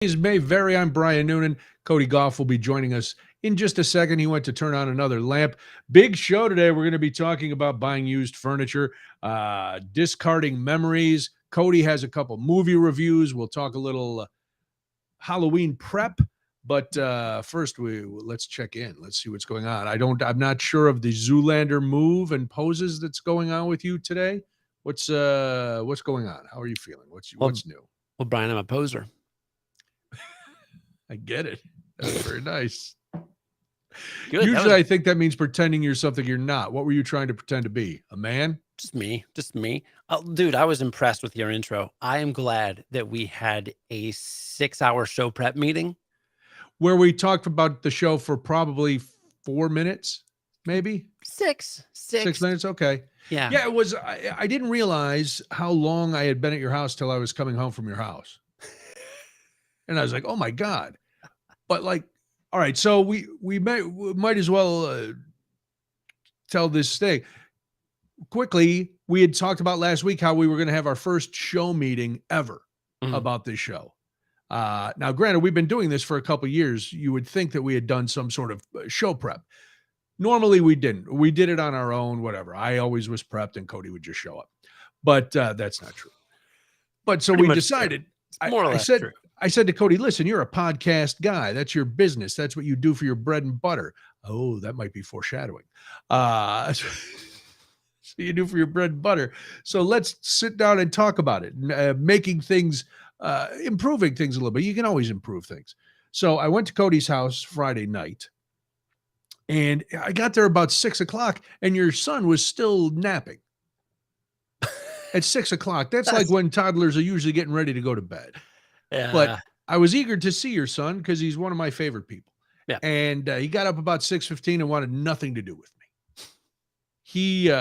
May vary. I'm Brian Noonan. Cody Gough will be joining us in just a second. He went to turn on another lamp. Big show today. We're going to be talking about buying used furniture, discarding memories. Cody has a couple movie reviews. We'll talk a little Halloween prep. But first, let's check in. Let's see what's going on. I'm not sure of the Zoolander move and poses that's going on with you today. What's going on? How are you feeling? What's new? Well, Brian, I'm a poser. I get it. That's very nice. Good. Usually I think that means pretending you're something you're not. What were you trying to pretend to be? A man? Just me. Oh, dude, I was impressed with your intro. I am glad that we had a 6-hour show prep meeting where we talked about the show for probably 4 minutes, maybe? Six 6 minutes? Okay. Yeah, it was. I didn't realize how long I had been at your house till I was coming home from your house. And I was like, oh my God. But like, all right, so we might as well tell this thing. Quickly, we had talked about last week how we were going to have our first show meeting ever about this show. Now, granted, we've been doing this for a couple of years. You would think that we had done some sort of show prep. Normally, we didn't. We did it on our own, whatever. I always was prepped and Cody would just show up. But that's not true. But so we decided, I said to Cody, listen, you're a podcast guy. That's your business. That's what you do for your bread and butter. Oh, that might be foreshadowing. So you do for your bread and butter. So let's sit down and talk about it, making things, improving things a little bit. You can always improve things. So I went to Cody's house Friday night, and I got there about 6:00, and your son was still napping at 6:00. That's like when toddlers are usually getting ready to go to bed. Yeah. But I was eager to see your son because he's one of my favorite people. Yeah. And he got up about 6:15 and wanted nothing to do with me. He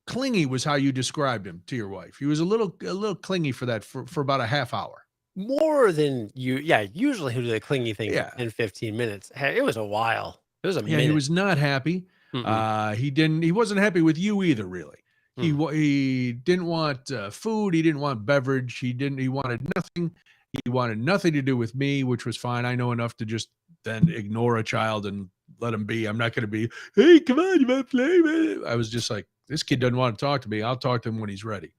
clingy was how you described him to your wife. He was a little clingy for that for about a half hour. More than you. Yeah. Usually he'll do the clingy thing in 15 minutes. It was a while. It was a minute. He was not happy. He wasn't happy with you either, really. He didn't want food. He didn't want beverage. He wanted nothing. He wanted nothing to do with me, which was fine. I know enough to just then ignore a child and let him be. I'm not going to be, hey, come on, you want to play, man? I was just like, this kid doesn't want to talk to me. I'll talk to him when he's ready.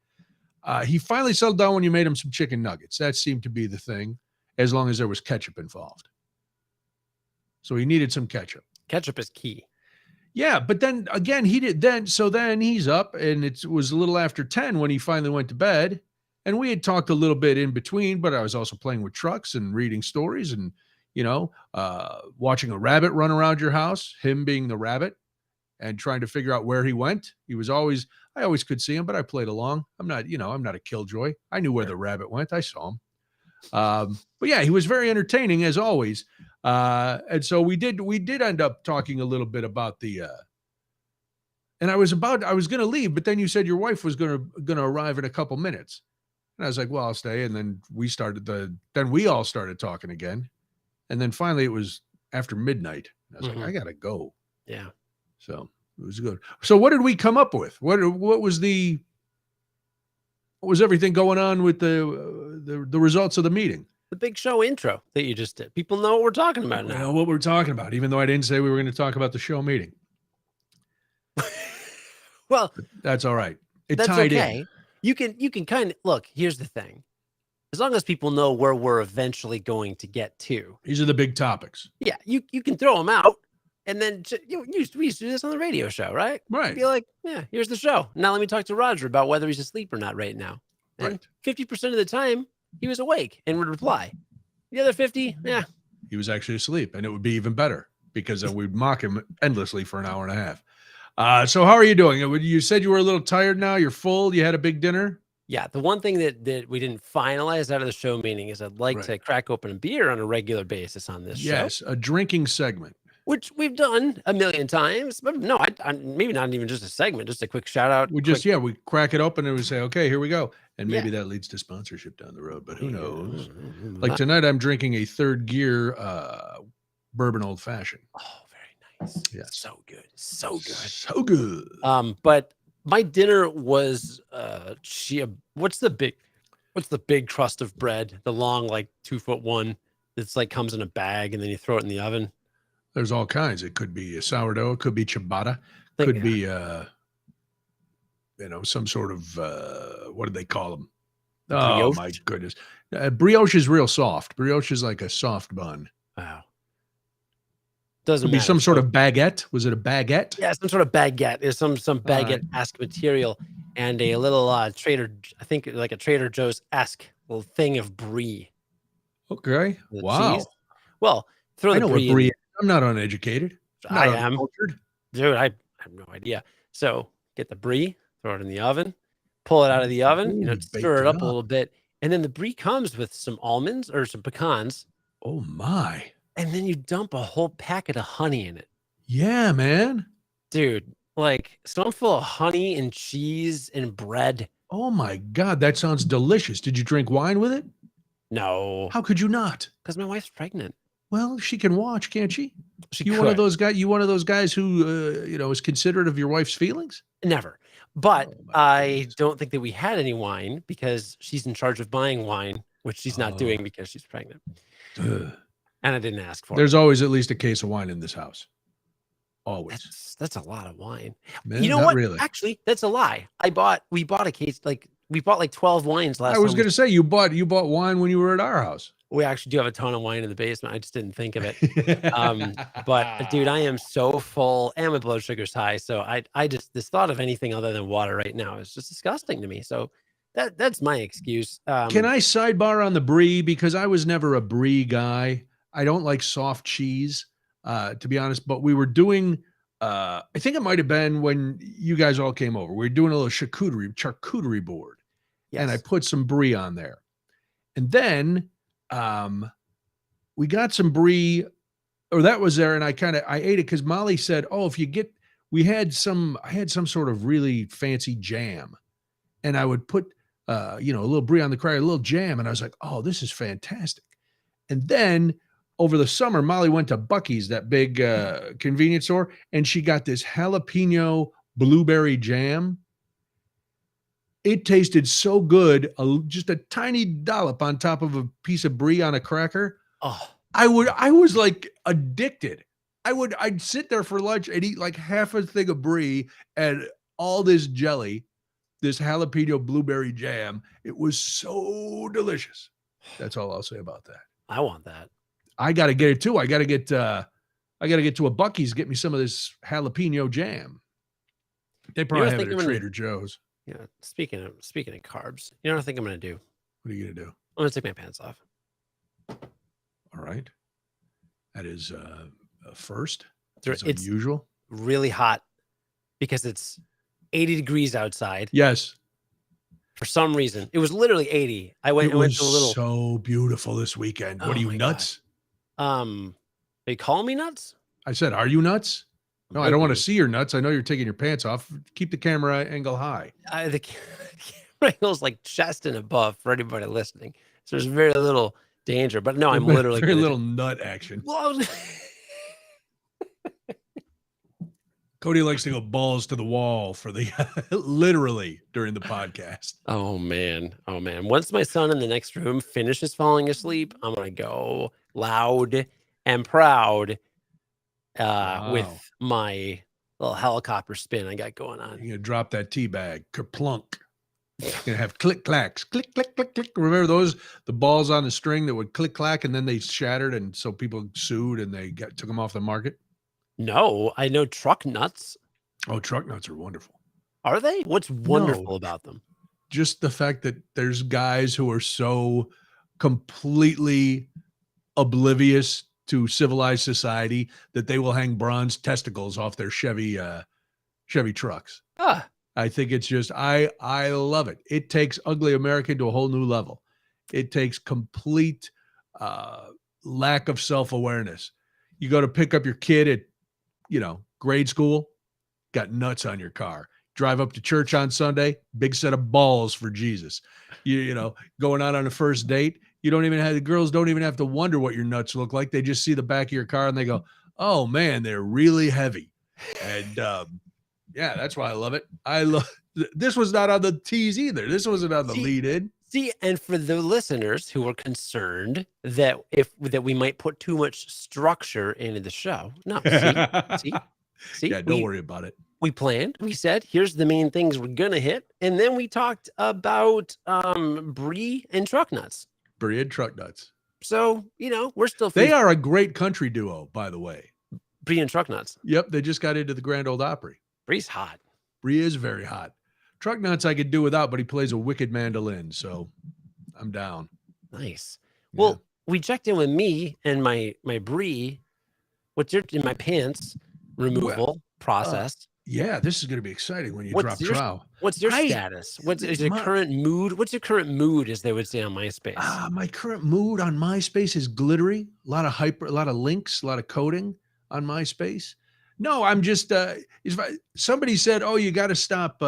He finally settled down when you made him some chicken nuggets. That seemed to be the thing, as long as there was ketchup involved. So he needed some ketchup. Ketchup is key. Yeah, but then again, then he's up, and it was a little after 10 when he finally went to bed. And we had talked a little bit in between, but I was also playing with trucks and reading stories and, watching a rabbit run around your house, him being the rabbit, and trying to figure out where he went. I always could see him, but I played along. I'm not a killjoy. I knew where the rabbit went. I saw him. But yeah, he was very entertaining as always. And so we did end up talking a little bit about and I was going to leave, but then you said your wife was going to arrive in a couple minutes. And I was like, well, I'll stay. And then we all started talking again. And then finally it was after midnight. I was like, I got to go. Yeah. So it was good. So what did we come up with? What was everything going on with the results of the meeting? The big show intro that you just did. People know what we're talking about now. Know what we're talking about, even though I didn't say we were going to talk about the show meeting. Well, but that's all right. That's tied okay. In. You can kind of look. Here's the thing: as long as people know where we're eventually going to get to, these are the big topics. Yeah, you can throw them out, and then we used to do this on the radio show, right? Right. You'd be like, yeah, here's the show. Now let me talk to Roger about whether he's asleep or not right now. And 50% of the time, he was awake and would reply. The other 50, yeah. He was actually asleep, and it would be even better because then we'd mock him endlessly for an hour and a half. So how are you doing? You said you were a little tired now. You're full. You had a big dinner? Yeah. The one thing that we didn't finalize out of the show meeting is I'd like to crack open a beer on a regular basis on this show. Yes, a drinking segment. Which we've done a million times. But no, I maybe not even just a segment, just a quick shout out. We crack it open and we say, okay, here we go. And maybe that leads to sponsorship down the road, but who knows? Like tonight, I'm drinking a Third Gear bourbon old fashioned. Oh, very nice. Yeah, so good, so good, so good. But my dinner was what's the big What's the big crust of bread? The long, like 2-foot one that's like comes in a bag and then you throw it in the oven. There's all kinds. It could be a sourdough. It could be ciabatta. Like, Could be, some sort of, what do they call them? Oh, brioche. my goodness. Brioche is real soft. Brioche is like a soft bun. Wow. Doesn't Could be matter. some sort of baguette. Was it a baguette? Yeah, some sort of baguette. There's some baguette-esque material and a little I think like a Trader Joe's-esque little thing of brie. Okay. The Wow. cheese. Well, throw I the know what brie in. brie is. I'm not uneducated. I'm I not am. uncultured. Dude, I have no idea. So get the brie, throw it in the oven, pull it out of the oven, Ooh, you stir baked it it up a up. little bit. And then the brie comes with some almonds or some pecans. Oh, my. And then you dump a whole packet of honey in it. Yeah, man. Dude, like so I'm full of honey and cheese and bread. Oh, my God. That sounds delicious. Did you drink wine with it? No, How could you not? because my wife's pregnant. Well, she can watch, can't she? She You could. one of those guys? You one of those guys who is considerate of your wife's feelings? Never. But Oh, my I goodness. don't think that we had any wine because she's in charge of buying wine, which she's not doing Oh. because she's pregnant. Ugh. And I didn't ask for it. There's always at least a case of wine in this house. Always. That's a lot of wine. Man, You know not what? really. Actually, that's a lie. We bought a case, we bought like 12 wines last I was time. going to say you bought wine when you were at our house. We actually do have a ton of wine in the basement. I just didn't think of it. But dude, I am so full and my blood sugar's high. So I just this thought of anything other than water right now is just disgusting to me. So that's my excuse. Can I sidebar on the brie? Because I was never a brie guy. I don't like soft cheese, to be honest. But we were doing, I think it might have been when you guys all came over. We were doing a little charcuterie board. And I Yes. put some brie on there. And then we got some brie, or that was there, and I ate it because Molly said, "Oh, if you get," I had some sort of really fancy jam, and I would put a little brie on the cracker, a little jam, and I was like, "Oh, this is fantastic." And then over the summer, Molly went to Buc-ee's, that big convenience store, and she got this jalapeno blueberry jam. It tasted so good, just a tiny dollop on top of a piece of brie on a cracker. Oh, I was like addicted. I'd sit there for lunch and eat like half a thing of brie and all this jelly, this jalapeno blueberry jam. It was so delicious. That's all I'll say about that. I want that. I got to get it too. I got to get to a Buc-ee's, get me some of this jalapeno jam. They probably have it at Trader Joe's. Yeah. Speaking of carbs, you know what I think I'm gonna do? What are you gonna do? I'm gonna take my pants off. All right. That is a first. It's It's unusual. really hot because it's 80 degrees outside. Yes. For some reason, it was literally 80. I went to a little. So beautiful this weekend. What Oh are you, my nuts? Are you calling me nuts? I said, are you nuts? No, I don't want to see your nuts. I know you're taking your pants off. Keep the camera angle high. The camera angle's like chest and above for anybody listening. So there's very little danger. But no, I'm literally very little nut action. Well, Cody likes to go balls to the wall for the literally during the podcast. Oh man. Once my son in the next room finishes falling asleep, I'm gonna go loud and proud with my little helicopter spin I got going on. You're gonna drop that tea bag, kerplunk. You're gonna have click clacks, click, click, click, click. Remember those, the balls on the string that would click clack and then they shattered, and so people sued and they took them off the market? No, I know truck nuts. Oh, truck nuts are wonderful. Are they? What's wonderful about them? Just the fact that there's guys who are so completely oblivious to civilized society that they will hang bronze testicles off their Chevy trucks. I think it's just, I love it. It takes ugly America to a whole new level. It takes complete lack of self-awareness. You go to pick up your kid at, grade school, got nuts on your car. Drive up to church on Sunday, big set of balls for Jesus. Going out on a first date, the girls don't even have to wonder what your nuts look like. They just see the back of your car and they go, oh man, they're really heavy. And yeah, that's why I love it. This was not on the tease either. This wasn't on the lead in. See, and for the listeners who are concerned that we might put too much structure into the show, no, see, Yeah, don't worry about it. we planned. We said, here's the main things we're gonna hit, and then we talked about brie and truck nuts. Brie and truck nuts. So we're still. They are a great country duo, by the way. Brie and truck nuts. Yep, they just got into the Grand Ole Opry. Brie's hot. Brie is very hot. Truck nuts I could do without, but he plays a wicked mandolin, so I'm down. Nice. Yeah. Well, we checked in with me and my brie. What's your in my pants removal process? Yeah, this is going to be exciting when you drop trow. What's your status? Is your current mood? What's your current mood, as they would say on MySpace? My current mood on MySpace is glittery. A lot of links, a lot of coding on MySpace. No, I'm just somebody said, "Oh, you got to stop.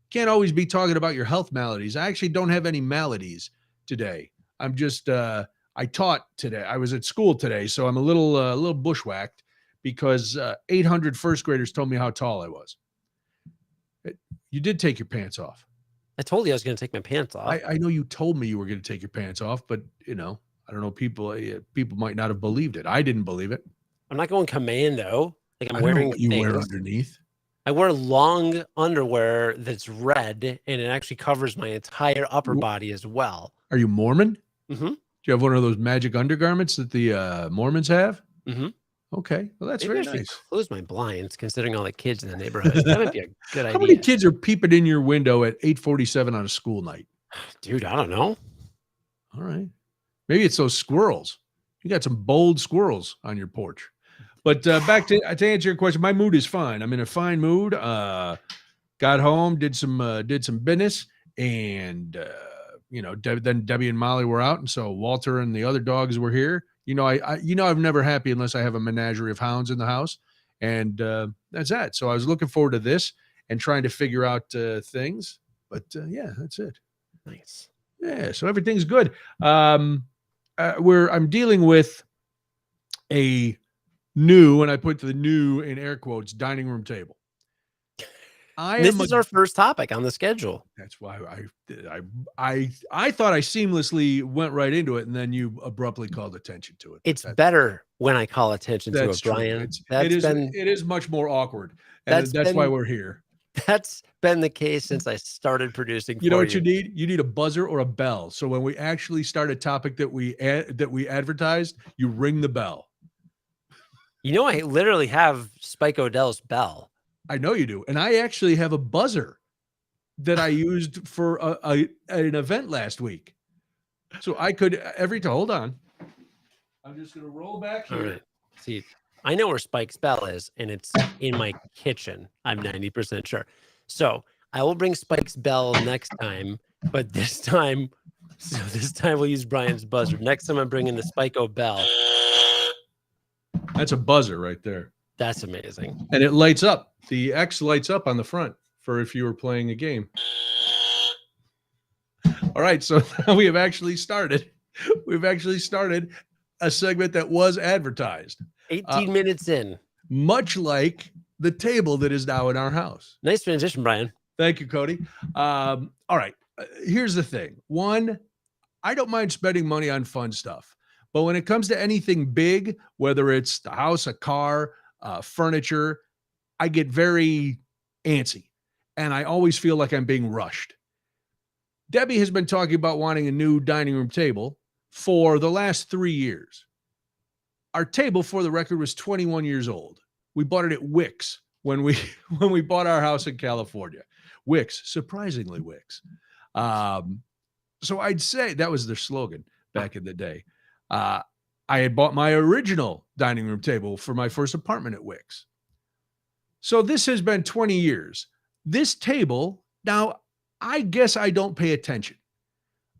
Can't always be talking about your health maladies." I actually don't have any maladies today. I'm just I taught today. I was at school today, so I'm a little bushwhacked because 800 first graders told me how tall I was. You did take your pants off. I told you I was going to take my pants off. I know you told me you were going to take your pants off, but I don't know. People might not have believed it. I didn't believe it. I'm not going commando. Like I'm wearing what you wear underneath. I wear long underwear that's red, and it actually covers my entire upper body as well. Are you Mormon? Mm-hmm. Do you have one of those magic undergarments that the Mormons have? Mm-hmm. Okay, well that's very nice. Close my blinds, considering all the kids in the neighborhood. That might be a good idea. How many kids are peeping in your window at 8:47 on a school night? Dude, I don't know. All right, maybe it's those squirrels. You got some bold squirrels on your porch. But back to answer your question, my mood is fine. I'm in a fine mood. Got home, did some business, and then Debbie and Molly were out, and so Walter and the other dogs were here. I'm never happy unless I have a menagerie of hounds in the house, and that's that. So I was looking forward to this and trying to figure out things. But yeah, that's it. Nice. Yeah, so everything's good. I'm dealing with a new, and I put the new in air quotes, dining room table. This is our first topic on the schedule. That's why I thought I seamlessly went right into it, and then you abruptly called attention to it. It's better when I call attention to it, Brian. It is much more awkward, and that's why we're here. That's been the case since I started producing. You know what you need? You need a buzzer or a bell. So when we actually start a topic that we advertised, you ring the bell. I literally have Spike Odell's bell. I know you do. And I actually have a buzzer that I used for an event last week. So I could hold on. I'm just going to roll back here. All right. See, I know where Spike's bell is, and it's in my kitchen. I'm 90% sure. So I will bring Spike's bell next time, but this time we'll use Brian's buzzer. Next time I'm bringing the Spike O bell. That's a buzzer right there. That's amazing. And it lights up. The X lights up on the front for if you were playing a game. All right, so now we have actually started. We've actually started a segment that was advertised. 18 minutes in. Much like the table that is now in our house. Nice transition, Brian. Thank you, Cody. All right, here's the thing. One, I don't mind spending money on fun stuff. But when it comes to anything big, whether it's the house, a car, furniture, I get very antsy. And I always feel like I'm being rushed. Debbie has been talking about wanting a new dining room table for the last 3 years. Our table, for the record, was 21 years old. We bought it at Wix when we bought our house in California. Wix, surprisingly Wix. So I'd say that was their slogan back in the day. I had bought my original dining room table for my first apartment at Wix. So this has been 20 years. This table, now, I guess I don't pay attention.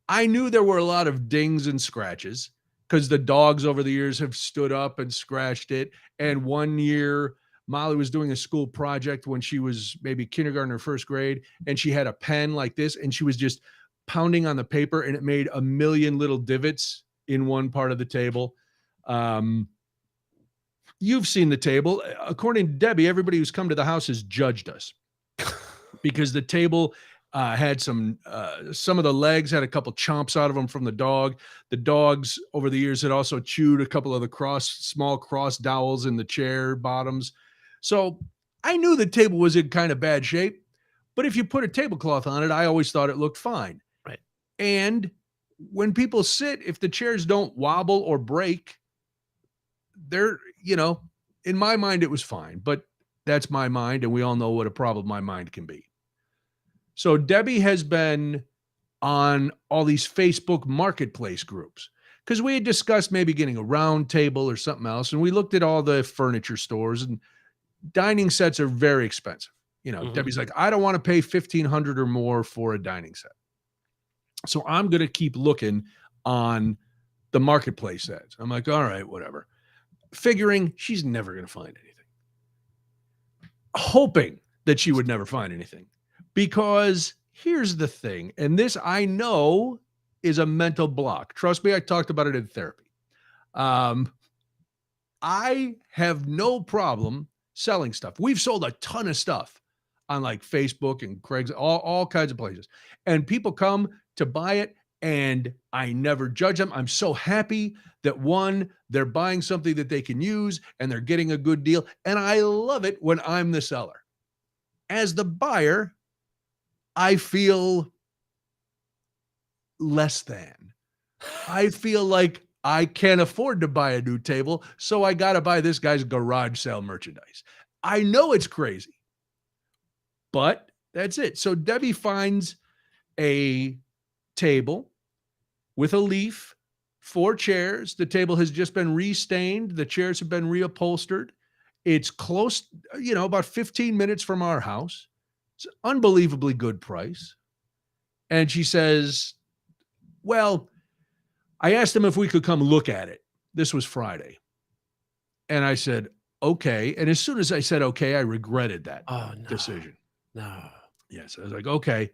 I knew there were a lot of dings and scratches because the dogs over the years have stood up and scratched it. And one year, Molly was doing a school project when she was maybe kindergarten or first grade, and she had a pen like this, and she was just pounding on the paper, and it made a million little divots in one part of the table. You've seen the table. According to Debbie, everybody who's come to the house has judged us because the table Had some of the legs had a couple chomps out of them from the dog. The dogs over the years had also chewed a couple of the small cross dowels in the chair bottoms. So I knew the table was in kind of bad shape, but if you put a tablecloth on it, I always thought it looked fine. Right. And when people sit, if the chairs don't wobble or break, they're, in my mind, it was fine, but that's my mind. And we all know what a problem my mind can be. So Debbie has been on all these Facebook marketplace groups because we had discussed maybe getting a round table or something else. And we looked at all the furniture stores, and dining sets are very expensive. Debbie's like, I don't want to pay $1,500 or more for a dining set. So I'm going to keep looking on the marketplace ads. I'm like, all right, whatever. Figuring she's never going to find anything. Hoping that she would never find anything. Because here's the thing, and this I know is a mental block. Trust me, I talked about it in therapy. I have no problem selling stuff. We've sold a ton of stuff on like Facebook and Craigslist, all kinds of places. And people come to buy it, and I never judge them. I'm so happy that one, they're buying something that they can use and they're getting a good deal. And I love it when I'm the seller. As the buyer, I feel less than. I feel like I can't afford to buy a new table, so I got to buy this guy's garage sale merchandise. I know it's crazy, but that's it. So Debbie finds a table with a leaf, 4 chairs. The table has just been restained. The chairs have been reupholstered. It's close, about 15 minutes from our house. It's an unbelievably good price. And she says, well, I asked them if we could come look at it. This was Friday. And I said, okay. And as soon as I said, okay, I regretted that decision. No. Yes. I was like, okay.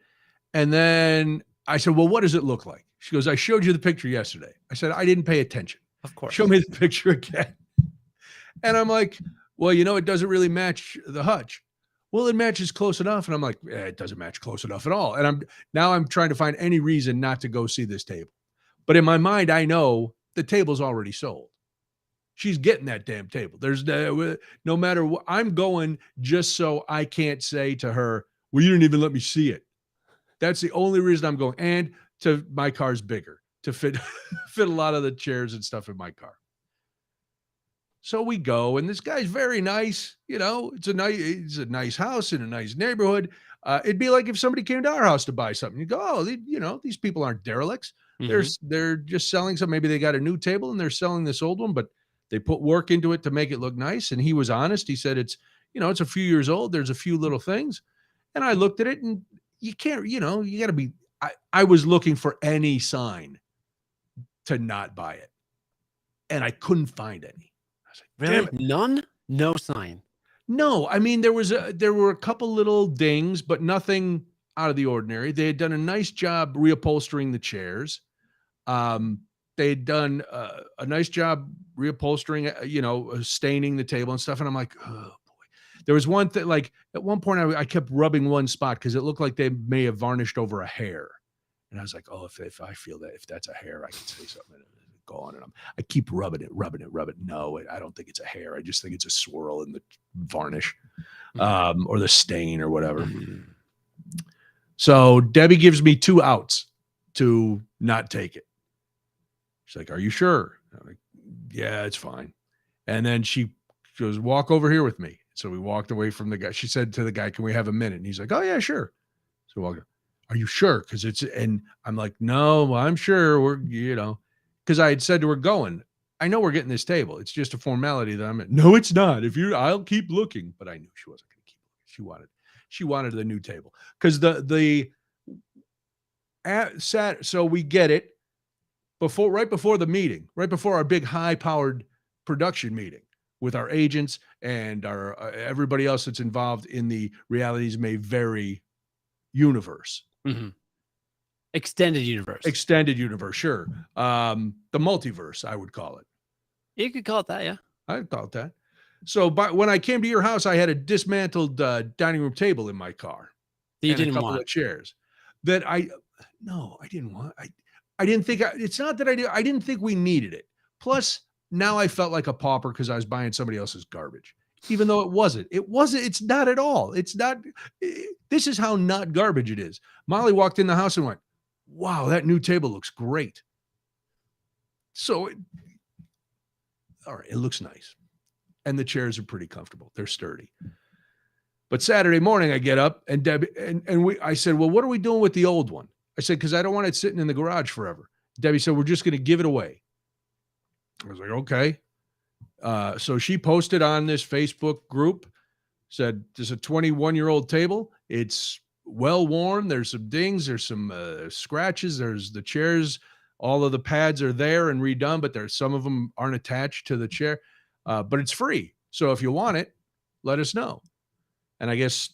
And then I said, well, what does it look like? She goes, I showed you the picture yesterday. I said, I didn't pay attention. Of course. Show me the picture again. And I'm like, well, it doesn't really match the hutch. Well, it matches close enough. And I'm like, it doesn't match close enough at all. And I'm trying to find any reason not to go see this table. But in my mind, I know the table's already sold. She's getting that damn table. There's no matter what, I'm going just so I can't say to her, well, you didn't even let me see it. That's the only reason I'm going. And my car's bigger to fit a lot of the chairs and stuff in my car. So we go, and this guy's very nice. It's a nice house in a nice neighborhood. It'd be like if somebody came to our house to buy something. You go, oh, these people aren't derelicts. They're just selling something. Maybe they got a new table and they're selling this old one, but they put work into it to make it look nice. And he was honest. He said it's a few years old. There's a few little things. And I looked at it, and you can't, you got to be. I was looking for any sign to not buy it, and I couldn't find any. Really? None? No sign. No, I mean, there were a couple little dings, but nothing out of the ordinary. They had done a nice job reupholstering the chairs. They had done a nice job reupholstering, staining the table and stuff. And I'm like, oh boy. There was one thing, like at one point I kept rubbing one spot because it looked like they may have varnished over a hair. And I was like, oh, if I feel that, if that's a hair, I can say something. Go on, and I keep rubbing it. No, I don't think it's a hair. I just think it's a swirl in the varnish, or the stain or whatever. So Debbie gives me 2 outs to not take it. She's like, "Are you sure?" I'm like, "Yeah, it's fine." And then she goes, "Walk over here with me." So we walked away from the guy. She said to the guy, "Can we have a minute?" And he's like, "Oh yeah, sure." So walk. Are you sure? Because and I'm like, "No, I'm sure. We're Because I had said to her, I know we're getting this table. It's just a formality that I'm in. No, it's not. I'll keep looking. But I knew she wasn't going to keep looking. She wanted the new table. Because so we get it right before the meeting, right before our big high-powered production meeting with our agents and our everybody else that's involved in the Realities May Vary universe. Mm-hmm. Extended universe, sure. The multiverse, I would call it. You could call it that, yeah. I'd call it that. So when I came to your house, I had a dismantled dining room table in my car. You didn't want a couple of chairs. that I didn't want. I didn't think it's not that I didn't think we needed it. Plus, now I felt like a pauper because I was buying somebody else's garbage, even though it wasn't. It wasn't. It's not at all. It's not. This is how not garbage it is. Molly walked in the house and went, "Wow, that new table looks great." So, all right, it looks nice, and the chairs are pretty comfortable. They're sturdy. But Saturday morning, I get up and Debbie I said, "Well, what are we doing with the old one?" I said, "Because I don't want it sitting in the garage forever." Debbie said, "We're just going to give it away." I was like, "Okay." So she posted on this Facebook group, said, "There's a 21-year-old table. It's well worn. There's some dings. There's some scratches. There's the chairs. All of the pads are there and redone, but there's some of them aren't attached to the chair. But it's free. So if you want it, let us know." And I guess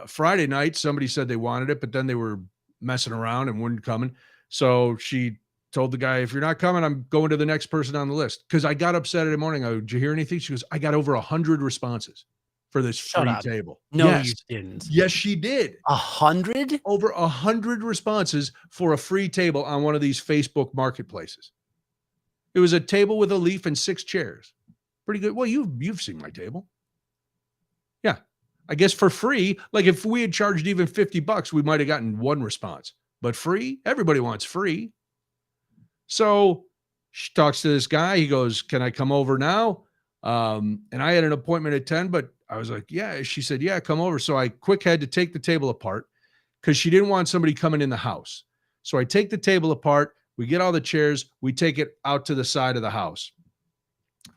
Friday night, somebody said they wanted it, but then they were messing around and weren't coming. So she told the guy, "If you're not coming, I'm going to the next person on the list." Because I got up Saturday morning. Did you hear anything? She goes, "I got over 100 responses for this free table." No, yes. you didn't. Yes, she did. 100? Over 100 responses for a free table on one of these Facebook marketplaces. It was a table with a leaf and 6 chairs. Pretty good. Well, you've seen my table. Yeah. I guess for free, like if we had charged even $50, we might have gotten one response. But free, everybody wants free. So she talks to this guy. He goes, "Can I come over now?" And I had an appointment at 10, but I was like, "Yeah." She said, "Yeah, come over." So I quick had to take the table apart because she didn't want somebody coming in the house. So I take the table apart. We get all the chairs. We take it out to the side of the house.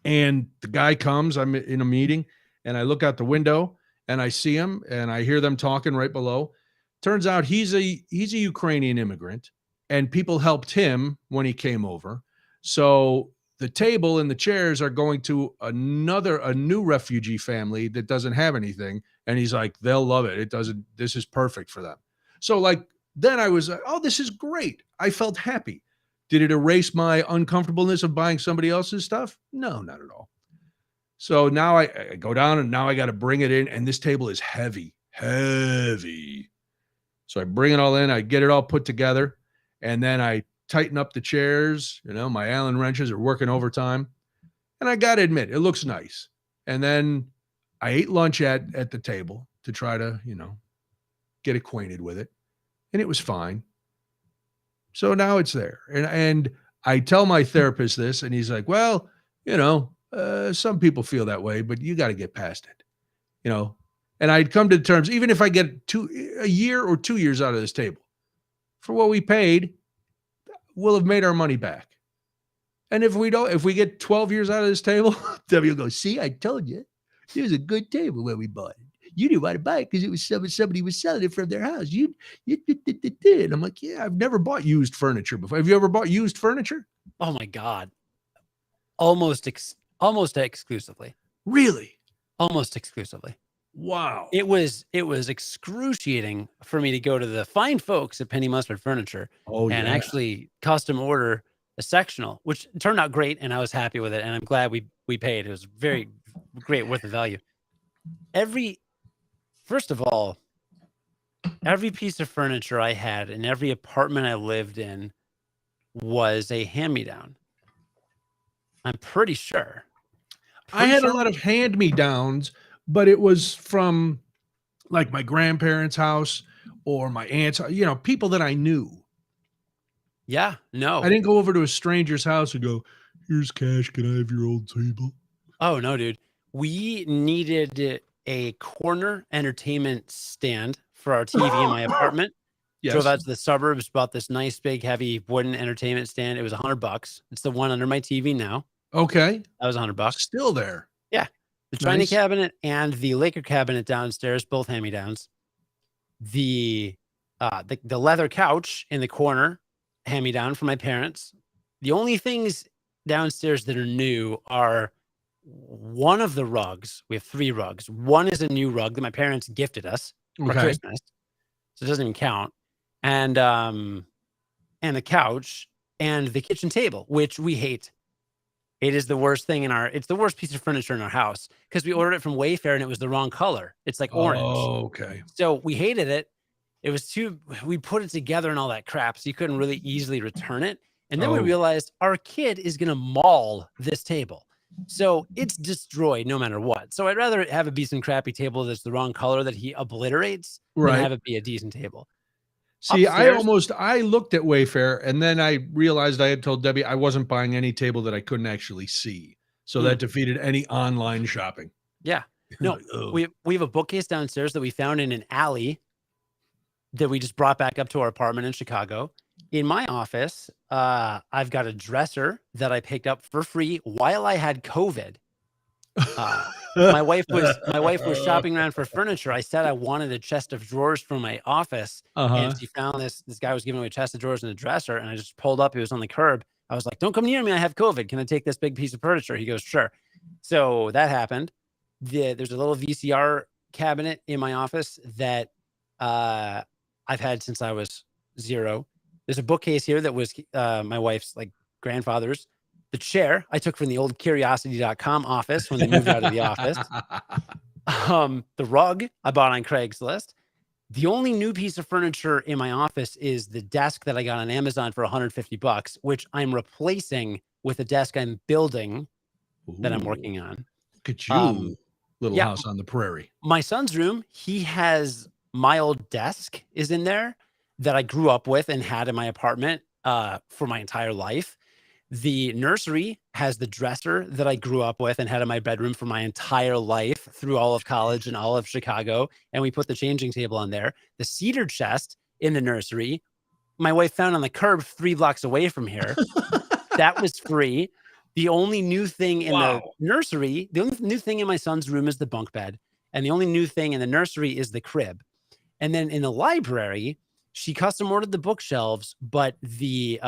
And the guy comes. I'm in a meeting, and I look out the window. And I see him and I hear them talking right below. Turns out he's a Ukrainian immigrant, and people helped him when he came over. So the table and the chairs are going to a new refugee family that doesn't have anything. And he's like, "They'll love it. This is perfect for them." So like, then I was like, "Oh, this is great." I felt happy. Did it erase my uncomfortableness of buying somebody else's stuff? No, not at all. So now I go down and now I got to bring it in, and this table is heavy. So I bring it all in, I get it all put together, and then I tighten up the chairs. My Allen wrenches are working overtime, and I got to admit, it looks nice. And then I ate lunch at the table to try to, get acquainted with it, and it was fine. So now it's there, and I tell my therapist this, and he's like, "Well, some people feel that way, but you got to get past it, And I'd come to terms, even if I get a year or 2 years out of this table, for what we paid, we'll have made our money back. And if we get 12 years out of this table, Debbie will go, "See, I told you, it was a good table when we bought it. You didn't want to buy it because it was somebody was selling it from their house. You did." I'm like, "Yeah, I've never bought used furniture before. Have you ever bought used furniture?" Oh my God. Almost exclusively. Really? Almost exclusively. Wow. It was excruciating for me to go to the fine folks at Penny Mustard Furniture and actually custom order a sectional, which turned out great, and I was happy with it, and I'm glad we paid. It was very great, worth the value. First of all, every piece of furniture I had in every apartment I lived in was a hand-me-down. I'm pretty sure. I had a lot of hand-me-downs, but it was from like my grandparents' house or my aunt's, people that I knew. Yeah, no. I didn't go over to a stranger's house and go, "Here's cash. Can I have your old table?" Oh, no, dude. We needed a corner entertainment stand for our TV in my apartment. Yes. Drove out to the suburbs, bought this nice, big, heavy wooden entertainment stand. It was $100. It's the one under my TV now. Okay. That was $100. Still there. Yeah. The China cabinet and the Laker cabinet downstairs, both hand-me-downs. The leather couch in the corner, hand-me-down from my parents. The only things downstairs that are new are one of the rugs. We have 3 rugs. One is a new rug that my parents gifted us for Christmas, so it doesn't even count. And the couch and the kitchen table, which we hate. It is the worst thing it's the worst piece of furniture in our house because we ordered it from Wayfair and it was the wrong color. It's like orange. Oh, okay. So we hated it. It was we put it together and all that crap, so you couldn't really easily return it. And then we Oh. realized our kid is going to maul this table. So it's destroyed no matter what. So I'd rather have it be some crappy table that's the wrong color that he obliterates than Right. have it be a decent table. See, Upstairs, I looked at Wayfair and then I realized I had told Debbie I wasn't buying any table that I couldn't actually see. So that defeated any online shopping. yeah. No, Like, oh. we have a bookcase downstairs that we found in an alley that we just brought back up to our apartment in Chicago. In my office, I've got a dresser that I picked up for free while I had COVID. My wife was shopping around for furniture. I said I wanted a chest of drawers for my office, and she found this guy was giving away a chest of drawers in a dresser, and I just pulled up. He was on the curb. I was like, "Don't come near me. I have COVID. Can I take this big piece of furniture?" He goes, "Sure." So that happened. There's a little VCR cabinet in my office that I've had since I was 0. There's a bookcase here that was my wife's like grandfather's. The chair I took from the old curiosity.com office when they moved out of the office. The rug I bought on Craigslist. The only new piece of furniture in my office is the desk that I got on Amazon for $150, which I'm replacing with a desk I'm building that I'm working on. Look at you, little yeah. house on the prairie. My son's room, he has my old desk is in there that I grew up with and had in my apartment for my entire life. The nursery has the dresser that I grew up with and had in my bedroom for my entire life through all of college and all of Chicago. And we put the changing table on there. The cedar chest in the nursery, my wife found on the curb 3 blocks away from here. That was free. The only new thing in the nursery, the only new thing in my son's room is the bunk bed. And the only new thing in the nursery is the crib. And then in the library, she custom ordered the bookshelves, but the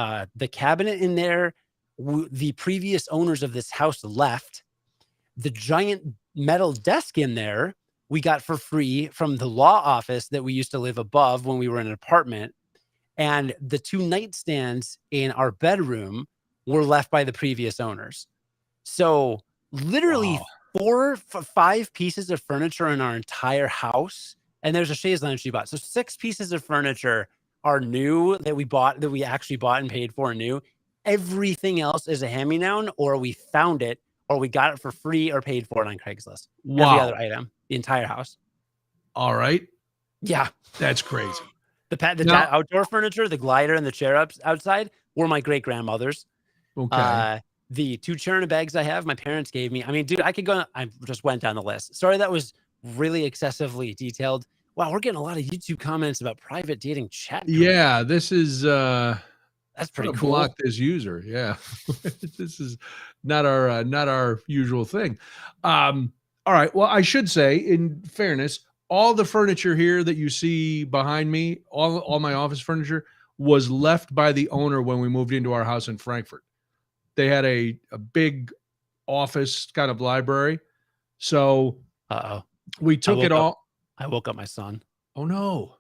cabinet in there, the previous owners of this house left. The giant metal desk in there we got for free from the law office that we used to live above when we were in an apartment. And the 2 nightstands in our bedroom were left by the previous owners. So literally 5 pieces of furniture in our entire house. And there's a chaise lounge she bought. So 6 pieces of furniture are new that we actually bought and paid for new. Everything else is a hand-me-down, or we found it, or we got it for free or paid for it on Craigslist. Wow. Every other item, the entire house. All right. Yeah. That's crazy. The outdoor furniture, the glider and the chair outside were my great-grandmother's. Okay. The 2 Churna bags I have, my parents gave me. I mean, dude, I just went down the list. Sorry, that was really excessively detailed. Wow, we're getting a lot of YouTube comments about private dating chat. Yeah, this is that's pretty cool. Block this user. Yeah. This is not our usual thing. All right. Well, I should say, in fairness, all the furniture here that you see behind me, all my office furniture was left by the owner when we moved into our house in Frankfurt. They had a big office kind of library. So we took it all. I woke up my son. Oh no.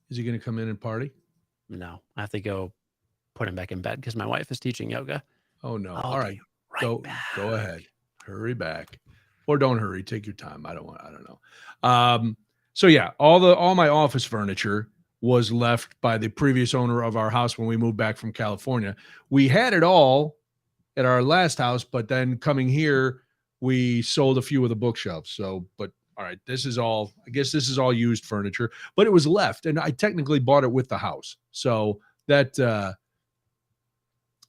Is he going to come in and party? No, I have to go put him back in bed because my wife is teaching yoga. Oh no. All right. Go ahead. Hurry back. Or don't hurry. Take your time. I don't know. So yeah, all my office furniture was left by the previous owner of our house when we moved back from California. We had it all at our last house, but then coming here, we sold a few of the bookshelves. So, but all right, I guess this is all used furniture, but it was left, and I technically bought it with the house. So that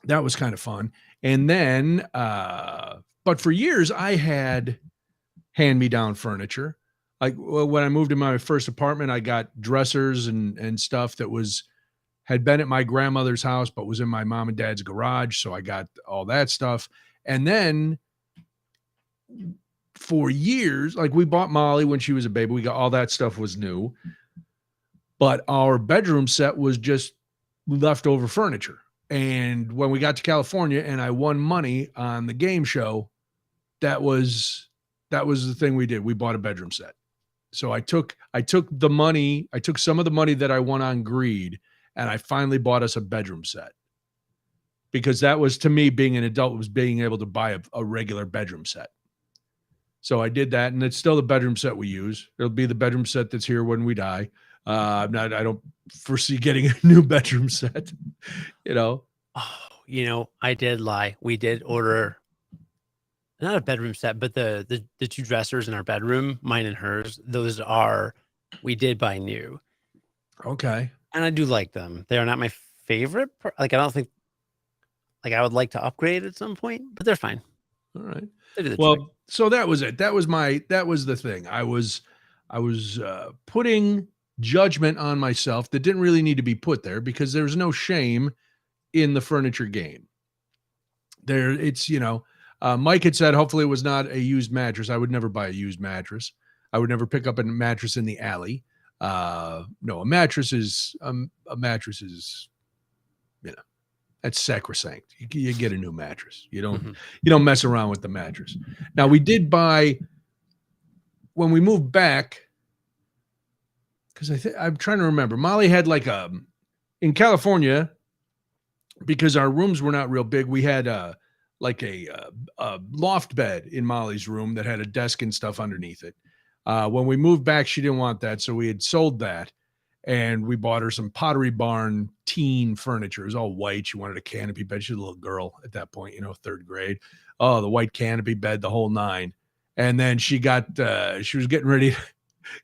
was kind of fun. And then, but for years I had hand-me-down furniture. Like when I moved in my first apartment, I got dressers and stuff that had been at my grandmother's house, but was in my mom and dad's garage. So I got all that stuff. And then for years, like we bought Molly when she was a baby, we got all that stuff was new, but our bedroom set was just leftover furniture. And when we got to California and I won money on the game show, that was the thing we did. We bought a bedroom set. So I took the money, I took some of the money that I won on greed, and I finally bought us a bedroom set. Because that was, to me, being an adult, was being able to buy a regular bedroom set. So I did that, and it's still the bedroom set we use. It'll be the bedroom set that's here when we die. I don't foresee getting a new bedroom set, you know. Oh, I did lie. We did order not a bedroom set, but the two dressers in our bedroom, mine and hers. We did buy new, Okay. and I do like them. They are not my favorite. Like I don't think like I would like to upgrade at some point, but they're fine. All right. They do the trick. Well, so that was it. That was the thing. I was putting judgment on myself that didn't really need to be put there because there's no shame in the furniture game. It's Mike had said hopefully it was not a used mattress. I would never buy a used mattress. I would never pick up a mattress in the alley. No, a mattress is that's sacrosanct. You get a new mattress. You don't mess around with the mattress. Now we did buy when we moved back because I'm trying to remember. Molly had in California because our rooms were not real big. We had a loft bed in Molly's room that had a desk and stuff underneath it. When we moved back, she didn't want that, so we had sold that. And we bought her some Pottery Barn teen furniture. It was all white. She wanted a canopy bed. She was a little girl at that point, 3rd grade. Oh, the white canopy bed, the whole nine. And then she was getting ready to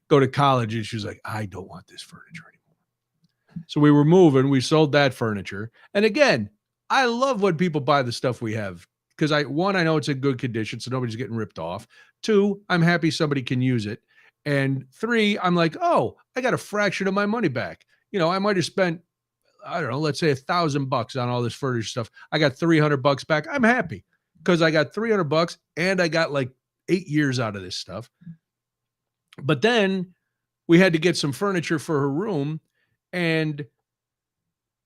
go to college. And she was like, I don't want this furniture anymore. So we were moving. We sold that furniture. And again, I love when people buy the stuff we have. Because I know it's in good condition, so nobody's getting ripped off. 2, I'm happy somebody can use it. And 3, I'm like, oh, I got a fraction of my money back. I might have spent, I don't know, let's say $1,000 on all this furniture stuff. I got $300 back. I'm happy because I got $300 and I got 8 years out of this stuff. But then we had to get some furniture for her room, and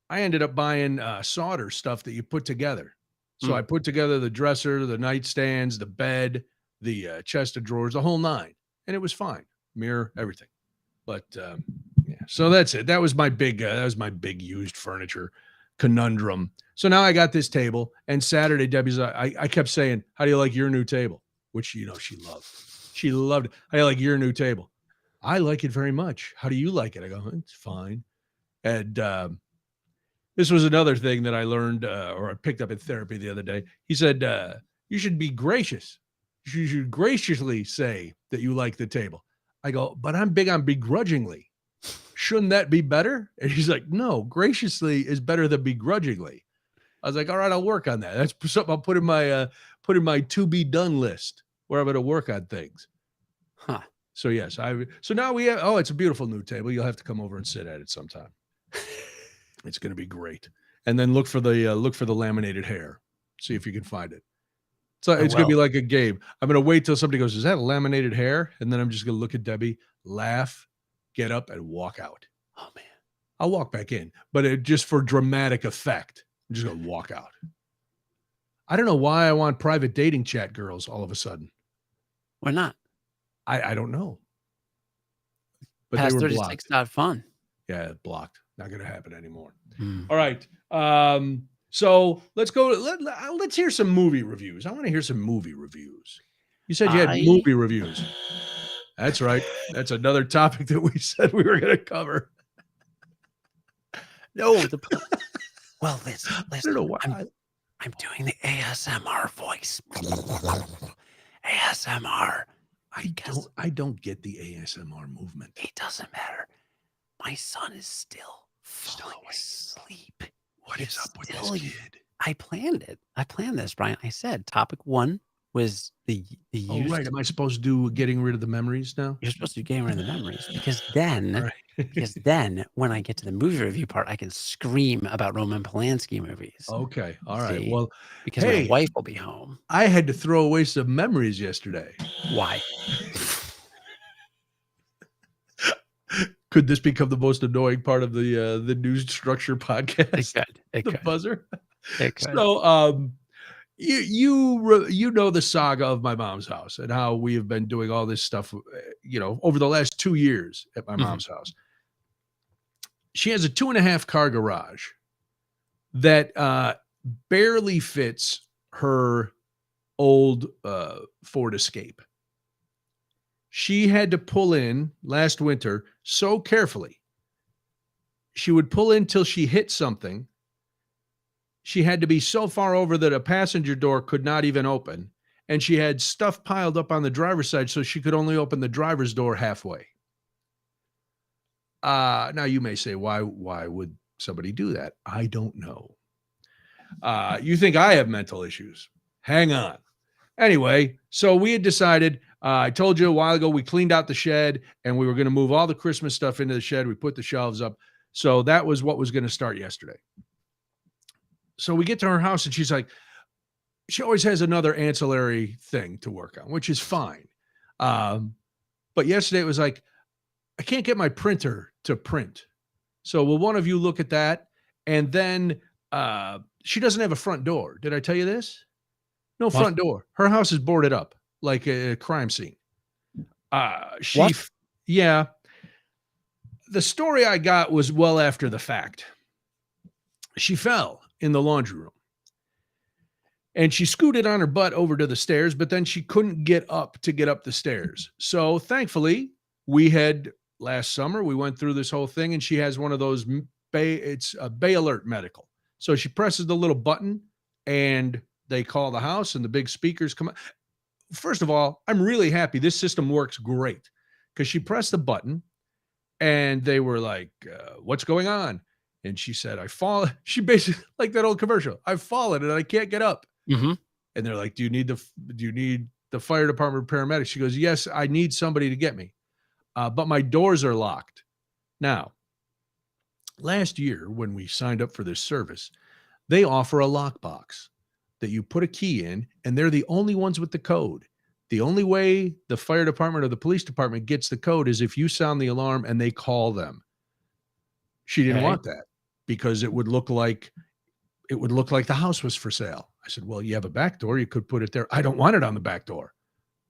I ended up buying solder stuff that you put together. So I put together the dresser, the nightstands, the bed, the chest of drawers, the whole nine. And it was fine. Mirror, everything. But so that's it. That was my big used furniture conundrum. So now I got this table, and Saturday, Debbie's I kept saying, how do you like your new table? Which she loved. She loved it. How do you like your new table? I like it very much. How do you like it? I go, it's fine. And this was another thing that I learned or I picked up in therapy the other day. He said, you should be gracious. You should graciously say that you like the table. I go, but I'm big on begrudgingly. Shouldn't that be better? And he's like, no, graciously is better than begrudgingly. I was like, all right, I'll work on that. That's something I'll put in my to be done list where I'm going to work on things. Huh. So yes, so now we have, it's a beautiful new table. You'll have to come over and sit at it sometime. It's going to be great. And then look for the laminated hair. See if you can find it. So it's going to be like a game. I'm going to wait till somebody goes, is that a laminated hair? And then I'm just going to look at Debbie, laugh, get up, and walk out. Oh, man. I'll walk back in, but just for dramatic effect, I'm just going to walk out. I don't know why I want private dating chat girls all of a sudden. Why not? I don't know. But Past they were 36 not fun. Yeah, blocked. Not going to happen anymore. All right. So let's go. Let's hear some movie reviews. I want to hear some movie reviews. You said you had movie reviews. That's right. That's another topic that we said we were going to cover. No. Well, listen. I don't know why. I'm doing the ASMR voice. ASMR. I don't get the ASMR movement. It doesn't matter. My son is still falling asleep. What is up with this kid? I planned it. I planned this, Brian. I said topic 1 was the Oh, right. Am I supposed to do getting rid of the memories now? You're supposed to do getting rid of the memories because then when I get to the movie review part, I can scream about Roman Polanski movies. Okay. All right. See? Well, because my wife will be home. I had to throw away some memories yesterday. Why? Could this become the most annoying part of the news structure podcast? It could. Buzzer. It could. So, you know the saga of my mom's house and how we have been doing all this stuff, over the last 2 years at my mom's house. She has a 2.5 car garage that barely fits her old Ford Escape. She had to pull in last winter so carefully she would pull in till she hit something. She had to be so far over that a passenger door could not even open. And she had stuff piled up on the driver's side, so she could only open the driver's door halfway. Now you may say, why would somebody do that? I don't know. You think I have mental issues? Hang on. Anyway, so we had decided, I told you a while ago, we cleaned out the shed and we were going to move all the Christmas stuff into the shed. We put the shelves up. So that was what was going to start yesterday. So we get to her house and she's like, she always has another ancillary thing to work on, which is fine. But yesterday it was like, I can't get my printer to print. So will one of you look at that? And then she doesn't have a front door. Did I tell you this? No front door. Her house is boarded up like a crime scene. Yeah. The story I got was well after the fact. She fell in the laundry room. And she scooted on her butt over to the stairs, but then she couldn't get up the stairs. So thankfully, last summer, we went through this whole thing, and she has one of those, it's a Bay Alert medical. So she presses the little button, and they call the house, and the big speakers come out. First of all, I'm really happy. This system works great because she pressed the button, and they were like, what's going on? And she said, she basically, like that old commercial, I've fallen and I can't get up. Mm-hmm. And they're like, do you need the fire department paramedics? She goes, yes, I need somebody to get me. But my doors are locked. Now, last year when we signed up for this service, they offer a lockbox that you put a key in, and they're the only ones with the code. The only way the fire department or the police department gets the code is if you sound the alarm and they call them. She didn't want that because it would look like the house was for sale. I said, well, you have a back door. You could put it there. I don't want it on the back door.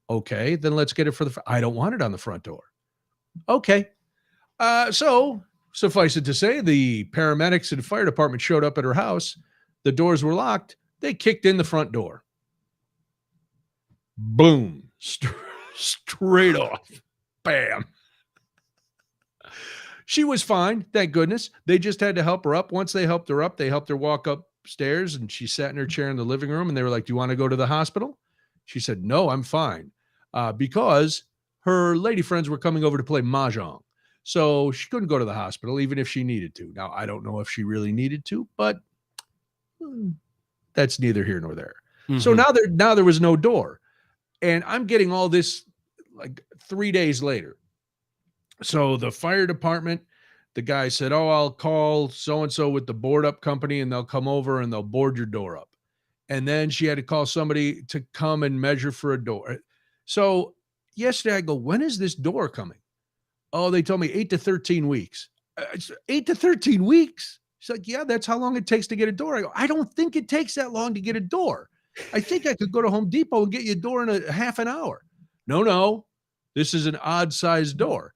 Okay, then let's get it for I don't want it on the front door. Okay. So suffice it to say, the paramedics and fire department showed up at her house. The doors were locked. They kicked in the front door. Boom. Straight off. Bam. She was fine, thank goodness. They just had to help her up. Once they helped her up, they helped her walk upstairs, and she sat in her chair in the living room, and they were like, do you want to go to the hospital? She said, no, I'm fine. Because her lady friends were coming over to play mahjong. So she couldn't go to the hospital, even if she needed to. Now, I don't know if she really needed to, but that's neither here nor there. Mm-hmm. So now there was no door. And I'm getting all this like 3 days later. So the fire department, the guy said, oh, I'll call so-and-so with the board up company and they'll come over and they'll board your door up. And then she had to call somebody to come and measure for a door. So yesterday I go, when is this door coming? Oh, they told me 8 to 13 weeks. 8 to 13 weeks? She's like, yeah, that's how long it takes to get a door. I go, I don't think it takes that long to get a door. I think I could go to Home Depot and get you a door in a half an hour. No, this is an odd sized door.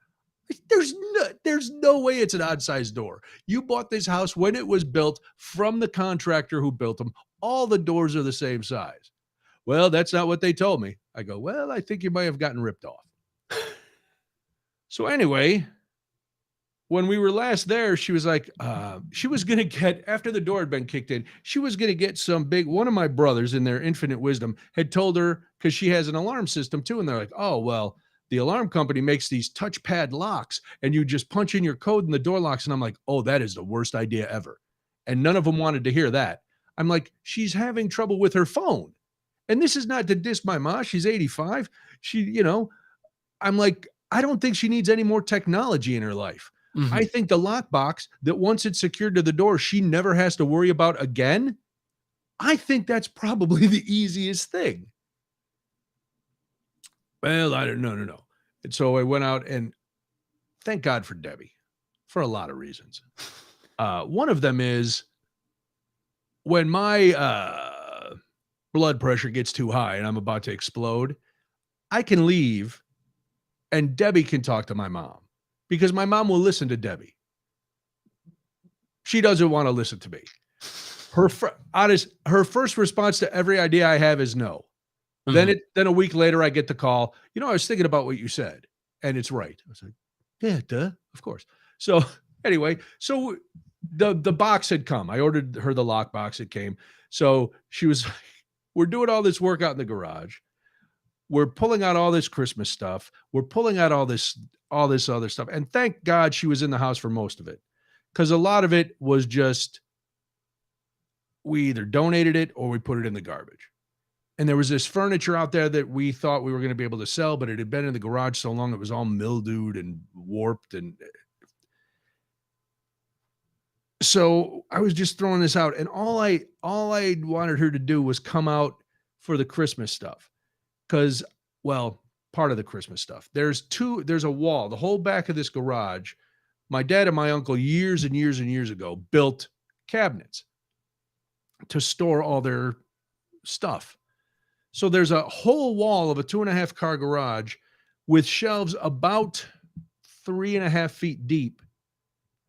There's no way it's an odd sized door. You bought this house when it was built from the contractor who built them. All the doors are the same size. Well, that's not what they told me. I go, well, I think you might have gotten ripped off. So anyway, when we were last there, she was like, she was going to get, after the door had been kicked in, she was going to get one of my brothers in their infinite wisdom had told her, because she has an alarm system too. And they're like, oh, well, the alarm company makes these touchpad locks and you just punch in your code and the door locks. And I'm like, oh, that is the worst idea ever. And none of them wanted to hear that. I'm like, she's having trouble with her phone. And this is not to diss my ma. She's 85. I'm like, I don't think she needs any more technology in her life. Mm-hmm. I think the lockbox that once it's secured to the door, she never has to worry about again. I think that's probably the easiest thing. Well, I don't know. No. And so I went out and thank God for Debbie for a lot of reasons. One of them is when my blood pressure gets too high and I'm about to explode, I can leave and Debbie can talk to my mom because my mom will listen to Debbie. She doesn't want to listen to me. Her first response to every idea I have is no. Mm-hmm. Then a week later, I get the call. I was thinking about what you said, and it's right. I was like, yeah, duh, of course. So Anyway, so the box had come. I ordered her the lock box. It came. So she was, we're doing all this work out in the garage. We're pulling out all this Christmas stuff. We're pulling out all this other stuff. And thank God she was in the house for most of it. Because a lot of it was just, we either donated it or we put it in the garbage. And there was this furniture out there that we thought we were going to be able to sell, but it had been in the garage so long it was all mildewed and warped. And so I was just throwing this out, and all I wanted her to do was come out for the Christmas stuff. Because, well, part of the Christmas stuff. There's a wall, the whole back of this garage. My dad and my uncle years and years and years ago built cabinets to store all their stuff. So there's a whole wall of a 2.5 car garage with shelves about 3.5 feet deep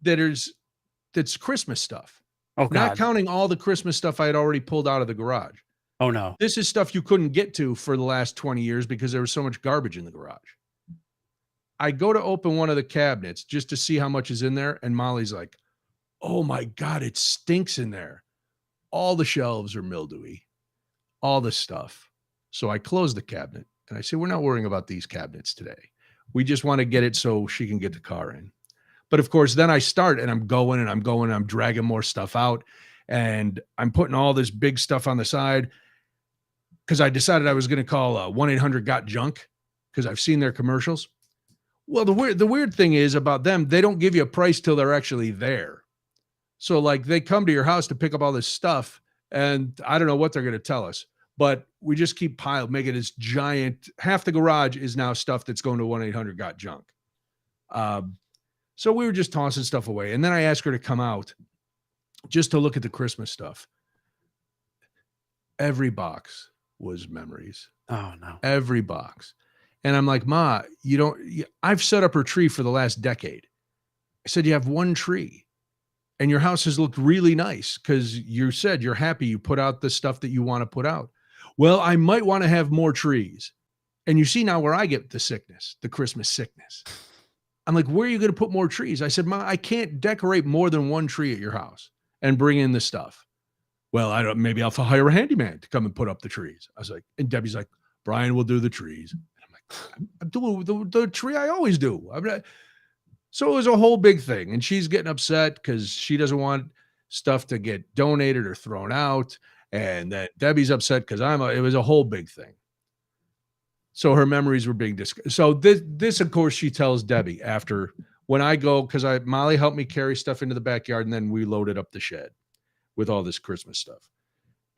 that's Christmas stuff. Oh, God. Not counting all the Christmas stuff I had already pulled out of the garage. Oh, no. This is stuff you couldn't get to for the last 20 years because there was so much garbage in the garage. I go to open one of the cabinets just to see how much is in there. And Molly's like, oh my God, it stinks in there. All the shelves are mildewy, all this stuff. So I close the cabinet and I say, we're not worrying about these cabinets today. We just want to get it so she can get the car in. But of course, then I start and I'm going and I'm dragging more stuff out and I'm putting all this big stuff on the side because I decided I was going to call 1-800-GOT-JUNK because I've seen their commercials. Well, the weird thing is about them, they don't give you a price till they're actually there. So like they come to your house to pick up all this stuff and I don't know what they're going to tell us, but we just keep making this giant, half the garage is now stuff that's going to 1-800-GOT-JUNK. So we were just tossing stuff away. And then I asked her to come out just to look at the Christmas stuff. Every box was memories. Oh, no. Every box. And I'm like, Ma, I've set up her tree for the last decade. I said, you have one tree and your house has looked really nice because you said you're happy you put out the stuff that you want to put out. Well, I might want to have more trees. And you see now where I get the sickness, the Christmas sickness. I'm like, where are you going to put more trees? I said, Ma, I can't decorate more than one tree at your house and bring in the stuff. Well, maybe I'll hire a handyman to come and put up the trees. I was like, and Debbie's like, Brian will do the trees. And I'm like, I'm doing the tree I always do. So it was a whole big thing. And she's getting upset because she doesn't want stuff to get donated or thrown out. And then Debbie's upset because it was a whole big thing. So her memories were being discussed. So this, of course, she tells Debbie after when I go, because Molly helped me carry stuff into the backyard, and then we loaded up the shed with all this Christmas stuff.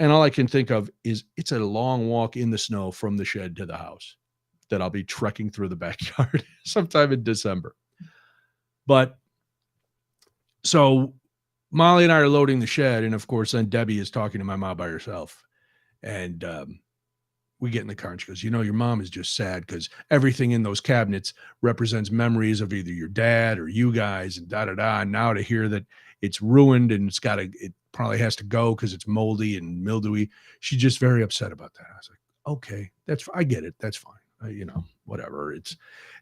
And all I can think of is it's a long walk in the snow from the shed to the house that I'll be trekking through the backyard sometime in December. But so Molly and I are loading the shed. And of course, then Debbie is talking to my mom by herself. And we get in the car and she goes, your mom is just sad because everything in those cabinets represents memories of either your dad or you guys and da-da-da. And now to hear that it's ruined and it probably has to go because it's moldy and mildewy. She's just very upset about that. I was like, okay, I get it. That's fine. Whatever. It's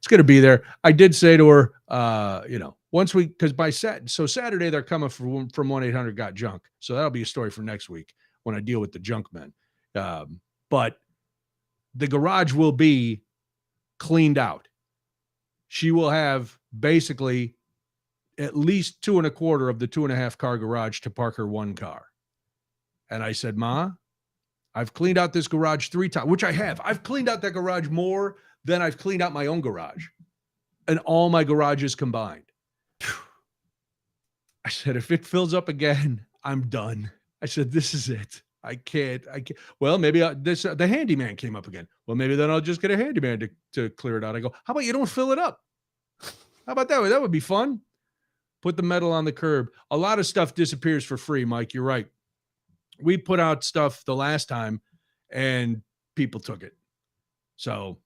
going to be there. I did say to her, once because Saturday they're coming from 1-800-GOT-JUNK. So that'll be a story for next week when I deal with the junk men. But the garage will be cleaned out. She will have basically at least 2.25 of the 2.5 car garage to park her one car. And I said, Ma, I've cleaned out this garage 3 times, which I have. I've cleaned out that garage more than I've cleaned out my own garage and all my garages combined. I said, if it fills up again, I'm done. I said, this is it. I can't. Well, maybe the handyman came up again. Well, maybe then I'll just get a handyman to clear it out. I go, how about you don't fill it up? How about that? That would be fun. Put the metal on the curb. A lot of stuff disappears for free, Mike. You're right. We put out stuff the last time and people took it. So,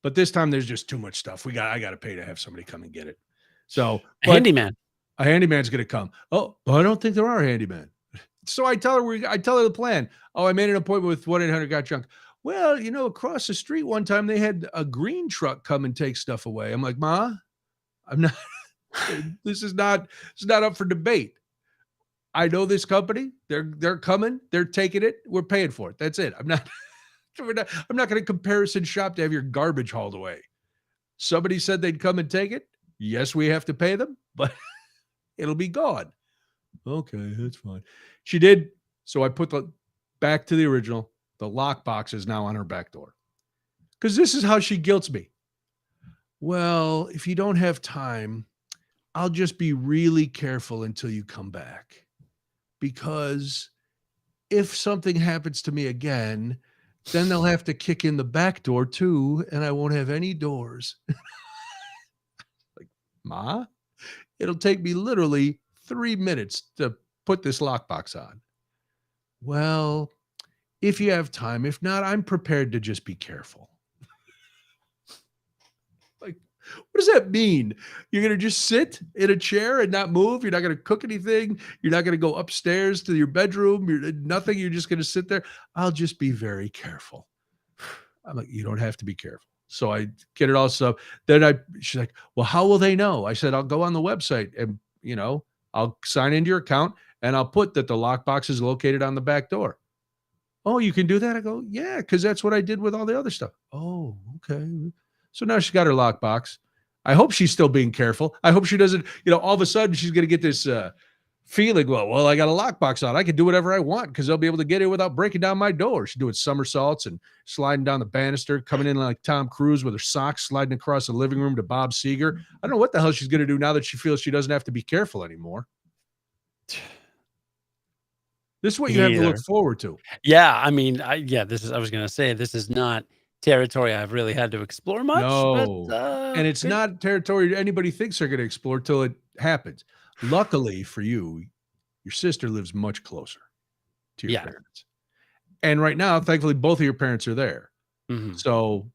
but this time there's just too much stuff. I got to pay to have somebody come and get it. So a handyman. A handyman's going to come. Oh, well, I don't think there are a handyman. So I tell her the plan. Oh, I made an appointment with 1-800-GOT-JUNK. Well, across the street one time they had a green truck come and take stuff away. I'm like, Ma, I'm not. This is not, it's not up for debate. I know this company. They're coming. They're taking it. We're paying for it. That's it. I'm not going to comparison shop to have your garbage hauled away. Somebody said they'd come and take it. Yes, we have to pay them, but it'll be gone. Okay, that's fine. She did. So I put the back to the original. The lockbox is now on her back door. Because this is how she guilts me. Well, if you don't have time, I'll just be really careful until you come back. Because if something happens to me again, then they'll have to kick in the back door too, and I won't have any doors. Like, Ma, it'll take me literally 3 minutes to put this lockbox on. Well, if you have time, if not, I'm prepared to just be careful. Like, what does that mean? You're going to just sit in a chair and not move? You're not going to cook anything? You're not going to go upstairs to your bedroom? Nothing. You're just going to sit there. I'll just be very careful. I'm like, you don't have to be careful. So I get it all stuff. Then she's like, well, how will they know? I said, I'll go on the website and, I'll sign into your account and I'll put that the lockbox is located on the back door. Oh, you can do that? I go, yeah, because that's what I did with all the other stuff. Oh, okay. So now she's got her lockbox. I hope she's still being careful. I hope she doesn't, all of a sudden she's going to get this feeling, well, I got a lockbox on. I can do whatever I want because they'll be able to get in without breaking down my door. She's doing somersaults and sliding down the banister, coming in like Tom Cruise with her socks sliding across the living room to Bob Seger. I don't know what the hell she's going to do now that she feels she doesn't have to be careful anymore. This is what you have to look forward to. Yeah, I mean, I was going to say, this is not territory I've really had to explore much. No, but, and it's not territory anybody thinks they're going to explore till it happens. Luckily for you, your sister lives much closer to your parents. And right now, thankfully, both of your parents are there. Mm-hmm. So,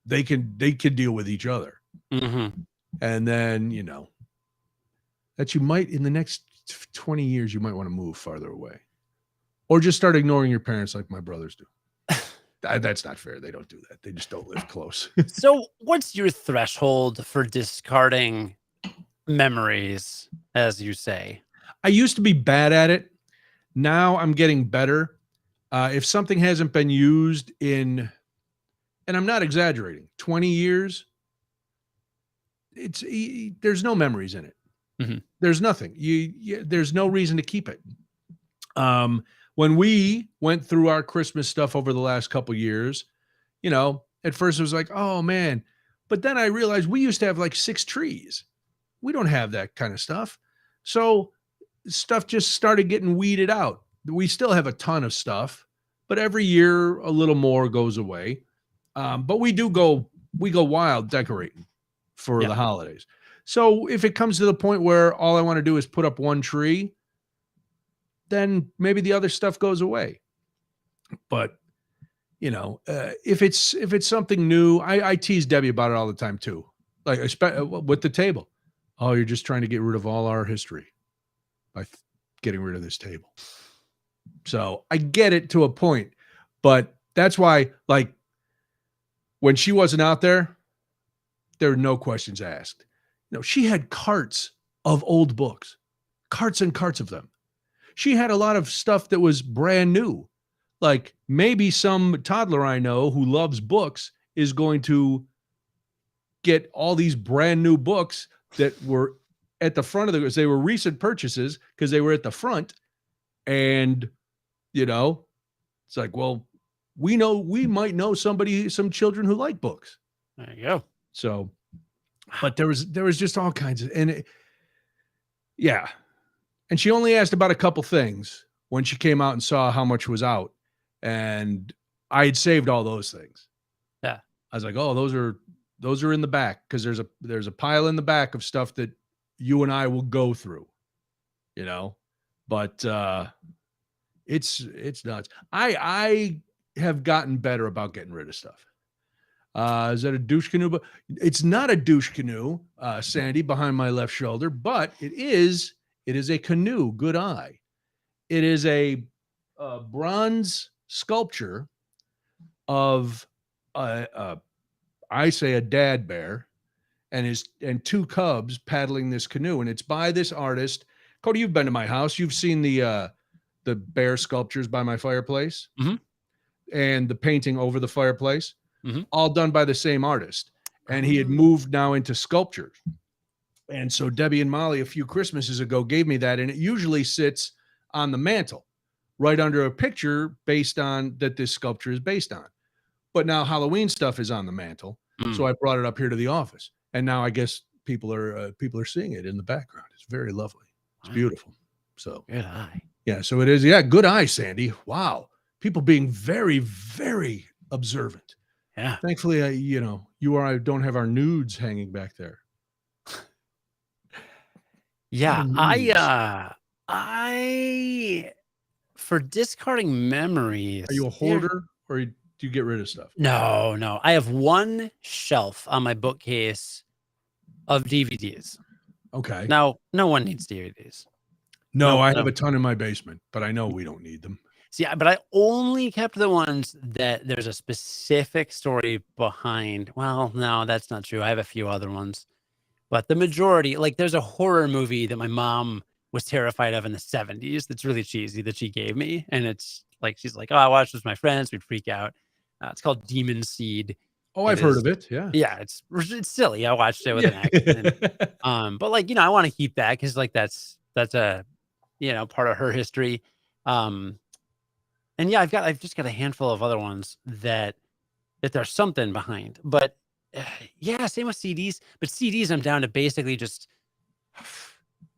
they can deal with each other. Mm-hmm. And then, that you might, in the next 20 years, you might want to move farther away. Or just start ignoring your parents like my brothers do. That's not fair. They don't do that. They just don't live close. So what's your threshold for discarding memories, as you say? I used to be bad at it. Now I'm getting better. If something hasn't been used in, and I'm not exaggerating, 20 years, there's no memories in it. Mm-hmm. There's nothing. There's no reason to keep it. When we went through our Christmas stuff over the last couple years, at first it was like, oh man, but then I realized we used to have like 6 trees. We don't have that kind of stuff. So stuff just started getting weeded out. We still have a ton of stuff, but every year a little more goes away. But we go wild decorating for the holidays. So if it comes to the point where all I want to do is put up one tree, then maybe the other stuff goes away. But if it's something new, I tease Debbie about it all the time too. Like with the table. Oh, you're just trying to get rid of all our history by getting rid of this table. So I get it to a point, but that's why, like, when she wasn't out there were no questions asked. She had carts of old books, carts and carts of them. She had a lot of stuff that was brand new. Like maybe some toddler I know who loves books is going to get all these brand new books that were at the front of because they were recent purchases because they were at the front. And, it's like, well, we might know some children who like books. There you go. So, but there was just all kinds of, and and she only asked about a couple things when she came out and saw how much was out. And I had saved all those things. Yeah. I was like, oh, those are in the back. Cause there's a pile in the back of stuff that you and I will go through, but, it's nuts. I have gotten better about getting rid of stuff. Is that a douche canoe? But it's not a douche canoe, Sandy, behind my left shoulder, but it is a canoe. Good eye. It is a bronze sculpture of I say a dad bear, and two cubs paddling this canoe, and it's by this artist. Cody, you've been to my house. You've seen the bear sculptures by my fireplace Mhm. and the painting over the fireplace, Mhm. all done by the same artist. And he had Oh. moved now into sculptures. And so Debbie and Molly a few Christmases ago gave me that, and it usually sits on the mantle right under a picture based on that this sculpture is based on. But now Halloween stuff is on the mantle. So Mm. I brought it up here to the office. And now I guess people are seeing it in the background. It's very lovely. It's Wow. beautiful. So Good eye. yeah, so it is. Yeah, good eye, Sandy. Wow. People being very, very observant. Yeah. Thankfully, I don't have our nudes hanging back there. Yeah. Our I for discarding memories. Are you a hoarder or do you get rid of stuff? No. I have one shelf on my bookcase of DVDs. Okay. Now, no one needs DVDs. No, No, I no. have a ton in my basement, but I know we don't need them. See, but I only kept the ones that there's a specific story behind. Well, no, that's not true. I have a few other ones, but the majority, like there's a horror movie that my mom was terrified of in the 70s that's really cheesy that she gave me. And it's like, she's like, oh, I watched with my friends. We'd freak out. It's called Demon Seed. Oh, I've heard of it. Yeah. Yeah, it's silly. I watched it with an accent. But like, I want to keep that because like that's a part of her history. And yeah, I've just got a handful of other ones that there's something behind. But yeah, same with CDs. But CDs, I'm down to basically just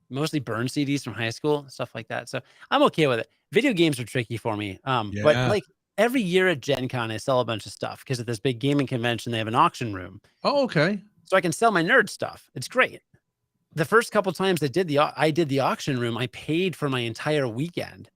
mostly burn CDs from high school, stuff like that. So I'm okay with it. Video games are tricky for me. But Yeah. like every year at Gen Con, I sell a bunch of stuff because at this big gaming convention, they have an auction room. Oh, okay. So I can sell my nerd stuff. It's great. The first couple times I did the auction room, I paid for my entire weekend.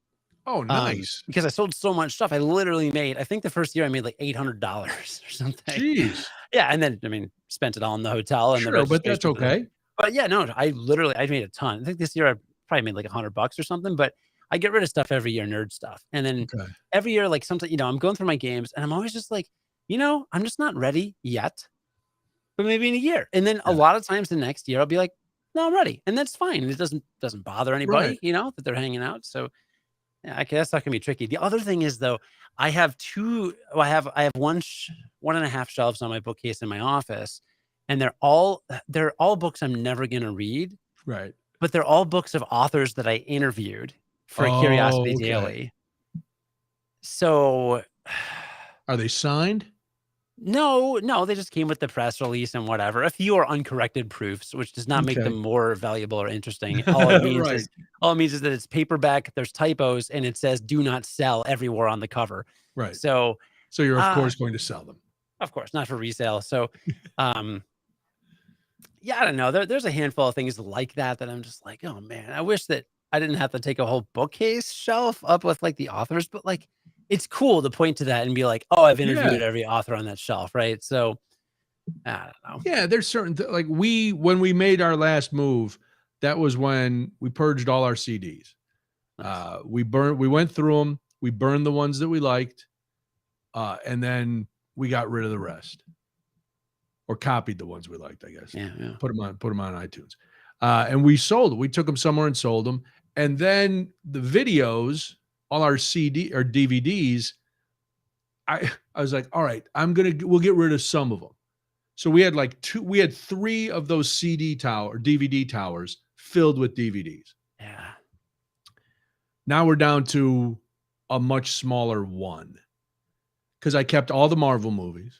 Oh, nice. Because I sold so much stuff. I literally made, I think the first year I made like $800 or something. Jeez. Yeah. And then, spent it all in the hotel and the Sure, but that's registration. okay. But yeah, no, I made a ton. I think this year I probably made like $100 or something, but I get rid of stuff every year, nerd stuff. And then Okay. every year, like something, I'm going through my games and I'm always just like, I'm just not ready yet, but maybe in a year. And then a lot of times the next year I'll be like, no, I'm ready. And that's fine. It doesn't bother anybody, Right. that they're hanging out. So yeah, I guess that can be tricky. The other thing is though, I have one and a half shelves on my bookcase in my office, and they're all books I'm never going to read, Right. but they're all books of authors that I interviewed for Oh, Curiosity okay. Daily. So Are they signed? no, they just came with the press release and whatever. A few are uncorrected proofs, which does not make Okay. them more valuable or interesting. All it means Right. is that it's paperback, there's typos, and it says "do not sell" everywhere on the cover. Right. So you're of course going to sell them. of course, not for resale. So, yeah, I don't know. There's a handful of things like that I'm just like, oh man, I wish that I didn't have to take a whole bookcase shelf up with like the authors, but like it's cool to point to that and be like, oh, I've interviewed every author on that shelf, right? So I don't know. Yeah, there's certain like when we made our last move, that was when we purged all our CDs. Nice. We went through them, we burned the ones that we liked, and then we got rid of the rest. Or copied the ones we liked, I guess. Yeah. Put them on iTunes. And we sold them. We took them somewhere and sold them. And then the videos, all our CD or DVDs, I was like, all right, we'll get rid of some of them. So we had three of those DVD towers filled with DVDs. Yeah. Now we're down to a much smaller one because I kept all the Marvel movies.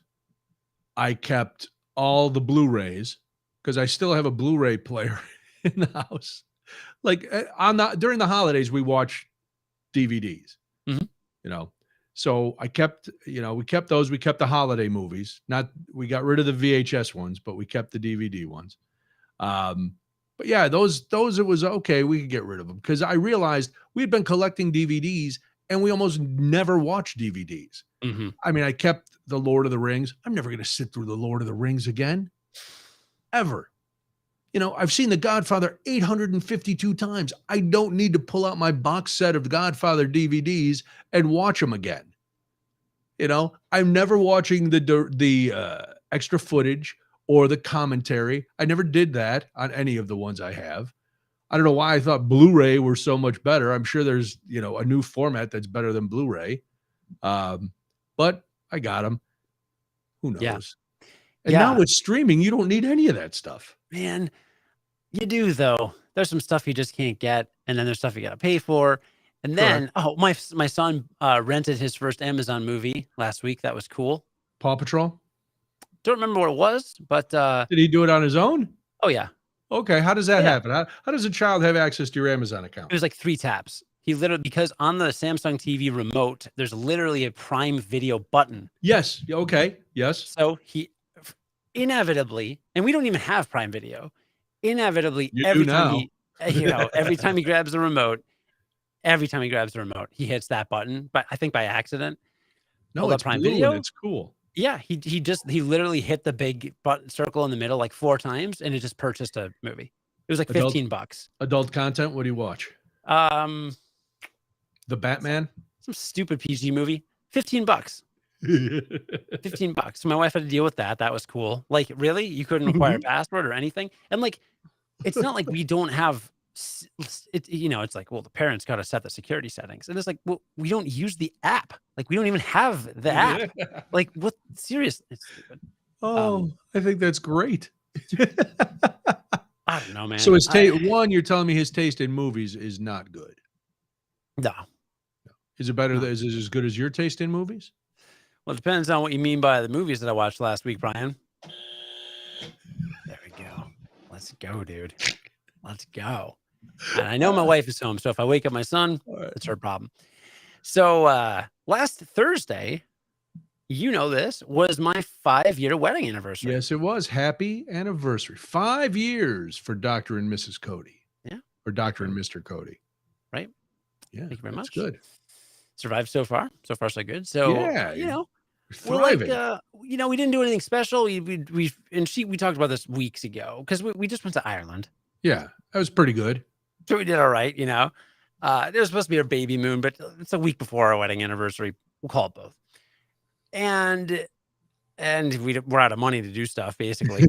I kept all the Blu-rays because I still have a Blu-ray player in the house. Like during the holidays, we watch DVDs, Mhm. So I kept, we kept those. We kept the holiday movies. We got rid of the VHS ones, but we kept the DVD ones. But yeah, those it was okay. We could get rid of them because I realized we had been collecting DVDs and we almost never watched DVDs. Mm-hmm. I mean, I kept the Lord of the Rings. I'm never going to sit through the Lord of the Rings again, ever. I've seen The Godfather 852 times. I don't need to pull out my box set of Godfather DVDs and watch them again. I'm never watching the extra footage or the commentary. I never did that on any of the ones I have. I don't know why I thought Blu-ray were so much better. I'm sure there's, a new format that's better than Blu-ray. But I got them. Who Yeah. knows? And now Yeah. with streaming, you don't need any of that stuff. Man, you do though. There's some stuff you just can't get, and then there's stuff you got to pay for. And then, my son rented his first Amazon movie last week. That was cool. Paw Patrol? Don't remember what it was, but Did he do it on his own? oh yeah, Okay. How does that Yeah. happen? How does a child have access to your Amazon account? it was like 3 taps. He literally, because on the Samsung TV remote, there's literally a Prime Video button. Yes. Okay. Yes. So he inevitably, and we don't even have Prime Video. Inevitably, You every do time now. every time he grabs the remote, he hits that button. But I think by accident. No, Hold up, it's Prime blue Video? and it's cool. Yeah, he literally hit the big button circle in the middle like 4 times, and it just purchased a movie. It was like $15. Adult content. What do you watch? The Batman? some stupid PG movie. $15. $15. So my wife had to deal with that. That was cool. Like, really? You couldn't require a password or anything? And like, it's not like we don't have it's like, well, the parents got to set the security settings. And it's like, well, we don't use the app. Like, we don't even have the app. Like, what? Seriously, it's stupid. I think that's great. I don't know, man. So his you're telling me his taste in movies is not good. No. Is it better? Is it as good as your taste in movies? Well, it depends on what you mean by the movies that I watched last week, Brian. There we go. Let's go, dude. Let's go. And I know my wife is home, so if I wake up my son, it's her problem. So last Thursday, this was my 5-year wedding anniversary. Yes, it was. Happy anniversary. 5 years for Dr. and Mrs. Cody. Yeah. Or Dr. and Mr. Cody. Right. Yeah. Thank you very much. Good. Survived so far. So far, so good. So, yeah, thriving. We didn't do anything special. We talked about this weeks ago because we just went to Ireland. Yeah, that was pretty good. So we did all right, it was supposed to be our baby moon, but it's a week before our wedding anniversary. We'll call it both. And we're out of money to do stuff, basically.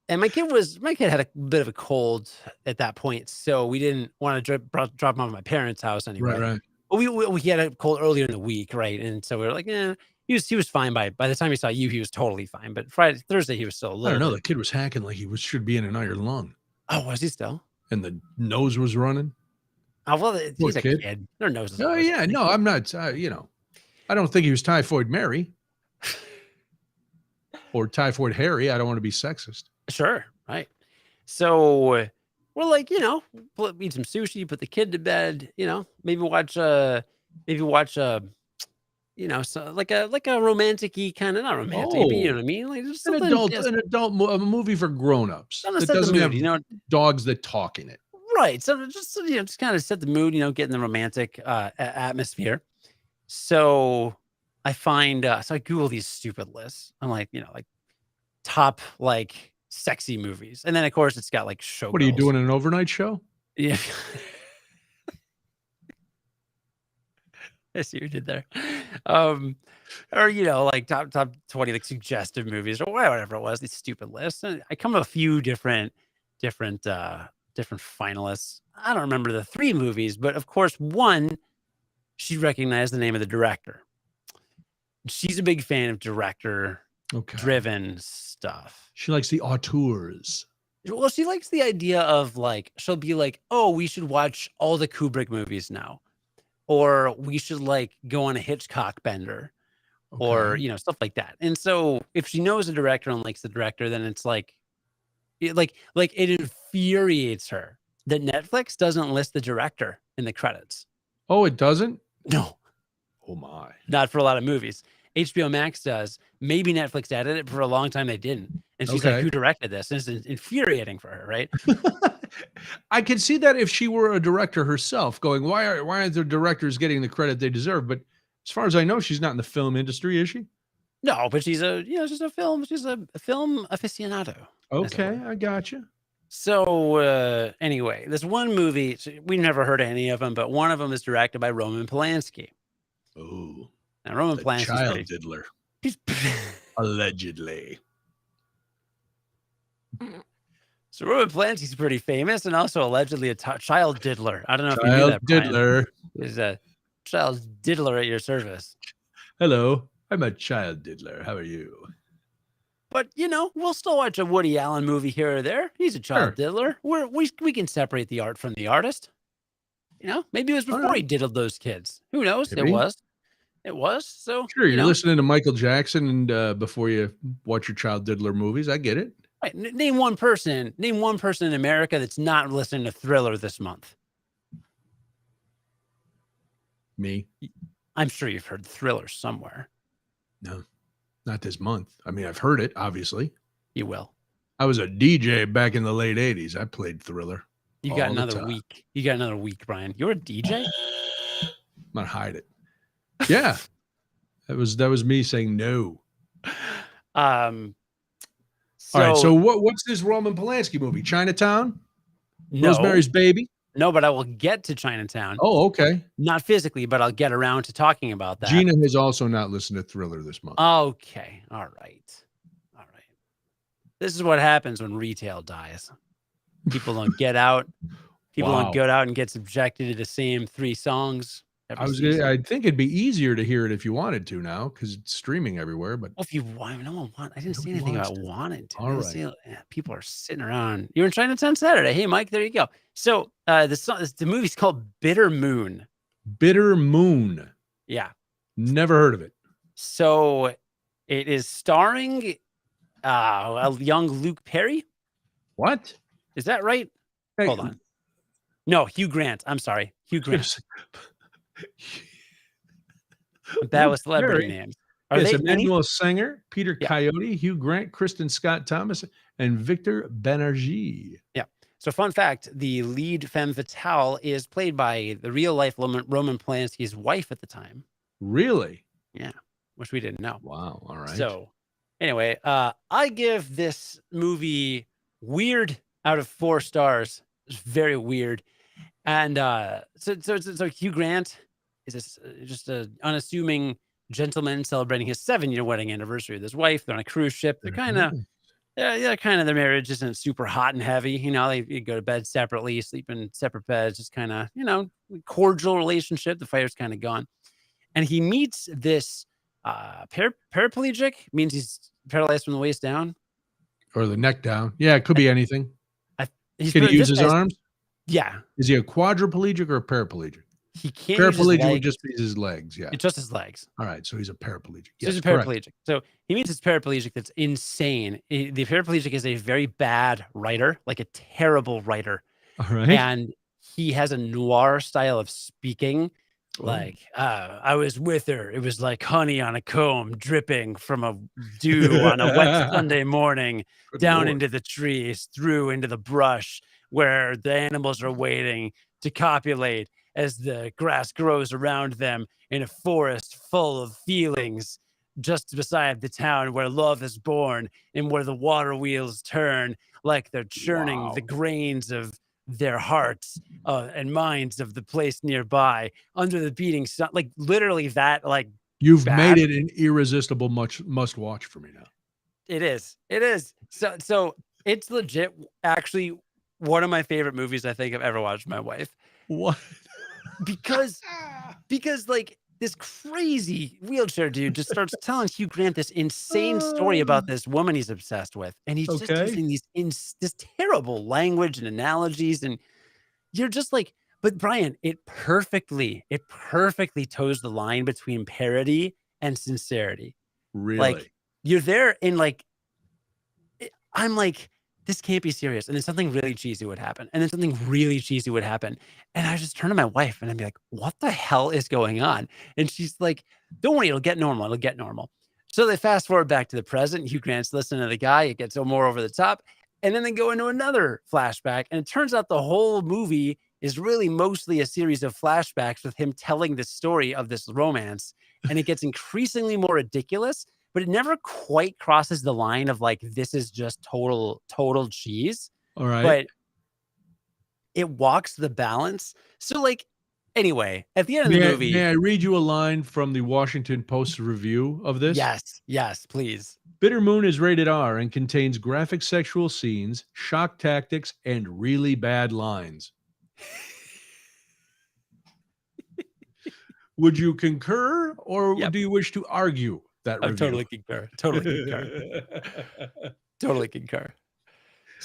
And my kid had a bit of a cold at that point, so we didn't want to drop him off at my parents' house anyway. Right. But we had a cold earlier in the week, right? And so we were like, he was fine by the time he saw you, he was totally fine. But Thursday, he was still a little. I don't know. The kid was hacking like he should be in an iron lung. Oh, was he still? And the nose was running. Oh, well, he's a kid. Their noses. Oh, yeah. No, I'm not. I don't think he was Typhoid Mary or Typhoid Harry. I don't want to be sexist. Sure. Right. So we're like, eat some sushi, put the kid to bed, maybe watch so like a romantic-y kind of, not romantic, but you know what I mean? Like just an adult movie for grown-ups. It doesn't have dogs that talk in it. Right. So just kind of set the mood, get in the romantic atmosphere. So I find so I Google these stupid lists. I'm like, top sexy movies. And then of course it's got like show. What are you doing, an overnight show? Yeah. I see what you did there. Or top 20 like suggestive movies or whatever it was, these stupid lists. And I come to a few different finalists. I don't remember the 3 movies, but of course one, she recognized the name of the director. She's a big fan of director driven stuff. She likes the auteurs. Well, she likes the idea of she'll be like, oh, we should watch all the Kubrick movies now. Or we should go on a Hitchcock bender or, stuff like that. And so if she knows a director and likes the director, then it's it infuriates her that Netflix doesn't list the director in the credits. Oh, it doesn't? No. Oh my. Not for a lot of movies. HBO Max does. Maybe Netflix added it, but for a long time they didn't. And she's like, who directed this? And it's infuriating for her, right? I could see that if she were a director herself going, why aren't the directors getting the credit they deserve? But as far as I know, she's not in the film industry, is she? No, but she's a film aficionado. Okay, I gotcha. So anyway, this one movie, we never heard of any of them, but one of them is directed by Roman Polanski. Oh. And Roman Polanski, child diddler. Allegedly. So Roman Polanski's pretty famous and also allegedly a child diddler. I don't know if you knew Child that, Brian. diddler. He's a child diddler at your service. Hello, I'm a child diddler. How are you? But we'll still watch a Woody Allen movie here or there. He's a child diddler. We can separate the art from the artist. Maybe it was before he diddled those kids. Who knows? Maybe. It was. So sure, you're listening to Michael Jackson and before you watch your child diddler movies. I get it. Right. Name one person in America that's not listening to Thriller this month. Me. I'm sure you've heard Thriller somewhere. No, not this month. I mean, I've heard it, obviously. You will. I was a DJ back in the late 80s. I played Thriller. You got another week. You got another week, Brian. You're a DJ? I'm gonna hide it. Yeah. that was me saying no. All right. So what's this Roman Polanski movie? Chinatown? No. Rosemary's Baby? No, but I will get to Chinatown. Oh, okay. Not physically, but I'll get around to talking about that. Gina has also not listened to Thriller this month. Okay. All right. This is what happens when retail dies. People don't get out. People don't go out and get subjected to the same 3 songs. I think it'd be easier to hear it if you wanted to now because it's streaming everywhere. But if you want, I didn't say anything about wanting to. All right. People are sitting around. You're in Chinatown Saturday. Hey, Mike, there you go. So the movie's called Bitter Moon. Bitter Moon. Yeah. Never heard of it. So it is starring a young Luke Perry. What? Is that right? Hey. Hold on. No, Hugh Grant. I'm sorry. Hugh Grant. That was celebrity names. Yes, Emmanuel Sanger, Peter Coyote, Hugh Grant, Kristen Scott Thomas, and Victor Banerjee. Yeah. So fun fact, the lead femme fatale is played by the real-life Roman Polanski's wife at the time. Really? Yeah, which we didn't know. Wow. All right. So anyway, I give this movie weird out of 4 stars. It's very weird. And so Hugh Grant is just an unassuming gentleman celebrating his 7-year wedding anniversary with his wife. They're on a cruise ship. They're kind of, their marriage isn't super hot and heavy. They go to bed separately, sleep in separate beds, just kind of, cordial relationship. The fire's kind of gone. And he meets this paraplegic, means he's paralyzed from the waist down. Or the neck down. Yeah, it could be anything. Can he use his arms? Yeah. Is he a quadriplegic or a paraplegic? He can't. Paraplegic would just be his legs. Yeah. It's just his legs. All right. So he's a paraplegic. Yes, he's a paraplegic. Correct. So he meets this paraplegic that's insane. The paraplegic is a very bad writer, like a terrible writer. All right. And he has a noir style of speaking. Like, I was with her. It was like honey on a comb dripping from a dew on a wet Sunday morning down into the trees, through into the brush where the animals are waiting to copulate as the grass grows around them in a forest full of feelings just beside the town where love is born and where the water wheels turn like they're churning the grains of their hearts and minds of the place nearby under the beating sun. Like literally that, like you've made it an irresistible must watch for me now. It is. So it's legit. Actually, one of my favorite movies I think I've ever watched with my wife. What? Because like this crazy wheelchair dude just starts telling Hugh Grant this insane story about this woman he's obsessed with. And he's just using this terrible language and analogies. And you're just like, but Brian, it perfectly toes the line between parody and sincerity. Really? Like you're there in like, I'm like, this can't be serious. And then something really cheesy would happen. And then something really cheesy would happen. And I just turn to my wife and I'd be like, what the hell is going on? And she's like, don't worry, it'll get normal. So they fast forward back to the present. Hugh Grant's listening to the guy. It gets more over the top. And then they go into another flashback. And it turns out the whole movie is really mostly a series of flashbacks with him telling the story of this romance. And it gets increasingly more ridiculous. But it never quite crosses the line of like, this is just total cheese. All right. But it walks the balance. So like, anyway, at the end of the movie. May I read you a line from the Washington Post review of this? Yes, please. Bitter Moon is rated R and contains graphic sexual scenes, shock tactics, and really bad lines. Would you concur, or Yep. do you wish to argue that I review? totally concur. Totally concur. Totally concur.